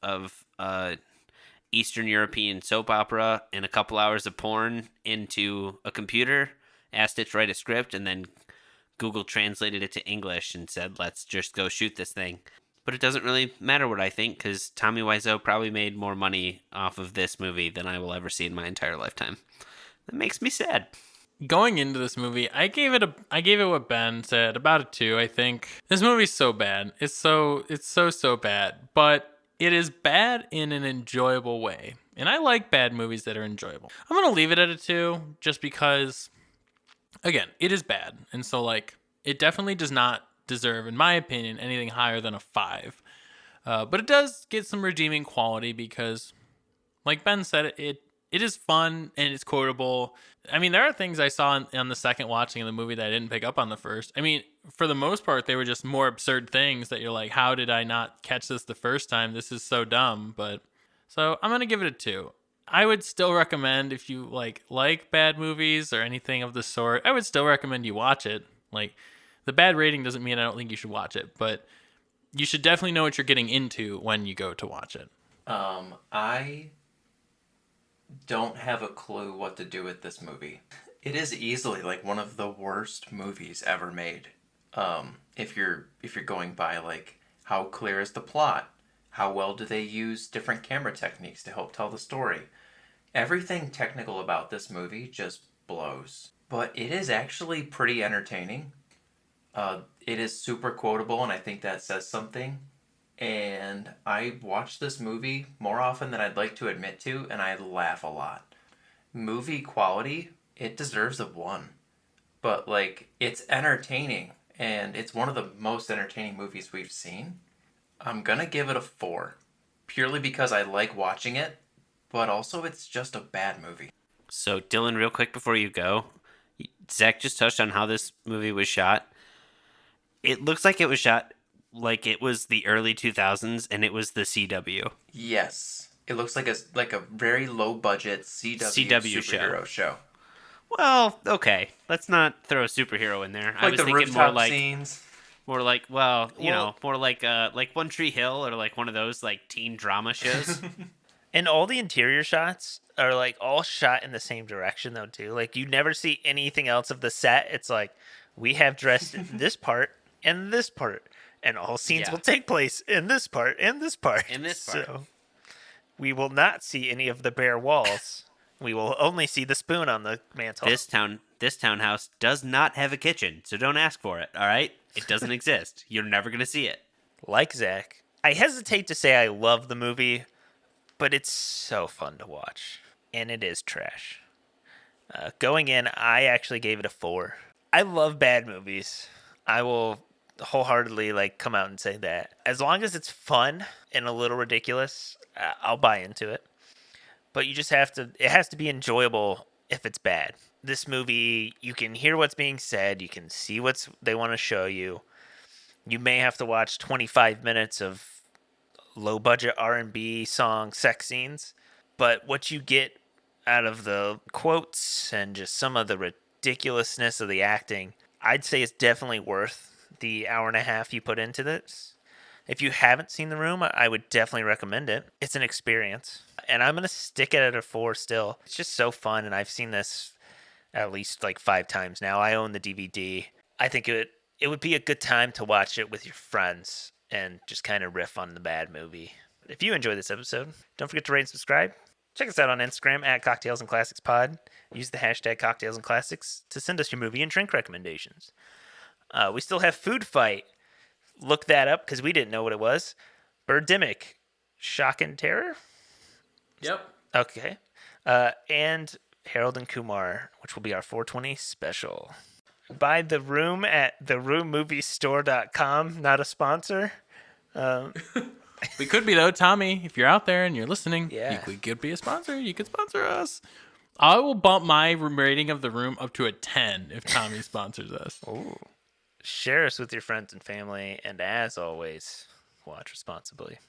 Eastern European soap opera and a couple hours of porn into a computer, asked it to write a script, and then Google translated it to English and said, let's just go shoot this thing. But it doesn't really matter what I think, because Tommy Wiseau probably made more money off of this movie than I will ever see in my entire lifetime. That makes me sad. Going into this movie, I gave it what Ben said, about a 2, I think. This movie's so bad. It's so bad, but it is bad in an enjoyable way. And I like bad movies that are enjoyable. I'm going to leave it at a 2 just because, again, it is bad. And so, like, it definitely does not deserve, in my opinion, anything higher than a 5. But it does get some redeeming quality because, like Ben said, it is fun and it's quotable. I mean, there are things I saw on the second watching of the movie that I didn't pick up on the first. I mean, for the most part, they were just more absurd things that you're like, how did I not catch this the first time? This is so dumb. But so I'm going to give it a 2. I would still recommend, if you like bad movies or anything of the sort, I would still recommend you watch it. Like, the bad rating doesn't mean I don't think you should watch it, but you should definitely know what you're getting into when you go to watch it. I don't have a clue what to do with this movie. It is easily like one of the worst movies ever made. If you're going by like how clear is the plot, how well do they use different camera techniques to help tell the story. Everything technical about this movie just blows. But it is actually pretty entertaining. It is super quotable, and I think that says something. And I watch this movie more often than I'd like to admit to, and I laugh a lot. Movie quality, it deserves a 1. But, like, it's entertaining, and it's one of the most entertaining movies we've seen. I'm gonna give it a 4. Purely because I like watching it, but also it's just a bad movie. So, Dylan, real quick before you go, Zach just touched on how this movie was shot. It looks like it was shot like it was the early 2000s and it was the CW. Yes. It looks like a very low budget CW superhero show. Well, okay. Let's not throw a superhero in there. Like I was the thinking rooftop scenes. more like One Tree Hill or like one of those like teen drama shows. And all the interior shots are like all shot in the same direction though too. Like you never see anything else of the set. It's like we have dressed this part and this part, and all scenes will take place in this part and this part. In this part. So we will not see any of the bare walls. We will only see the spoon on the mantle. This townhouse does not have a kitchen, so don't ask for it, all right? It doesn't exist. You're never going to see it. Like Zach, I hesitate to say I love the movie, but it's so fun to watch. And it is trash. Going in, I actually gave it a 4. I love bad movies. I will wholeheartedly come out and say that. As long as it's fun and a little ridiculous, I'll buy into it. But you just have to, it has to be enjoyable if it's bad. This movie, you can hear what's being said, you can see what they want to show you. You may have to watch 25 minutes of low budget R&B song sex scenes, but what you get out of the quotes and just some of the ridiculousness of the acting, I'd say it's definitely worth the hour and a half you put into this. If you haven't seen The Room, I would definitely recommend it. It's an experience. And I'm going to stick it at a 4 still. It's just so fun, and I've seen this at least like 5 times now. I own the DVD. I think it would be a good time to watch it with your friends and just kind of riff on the bad movie. If you enjoyed this episode, don't forget to rate and subscribe. Check us out on Instagram at Cocktails and Classics Pod. Use the hashtag Cocktails and Classics to send us your movie and drink recommendations. We still have Food Fight. Look that up because we didn't know what it was. Birdemic, Shock and Terror. Yep. Okay. And Harold and Kumar, which will be our 420 special. Buy The Room at theroommoviestore.com. Not a sponsor. We could be, though. Tommy, if you're out there and you're listening, Yeah. we could be a sponsor. You could sponsor us. I will bump my rating of The Room up to a 10 if Tommy sponsors us. Ooh. Share us with your friends and family. And as always, watch responsibly.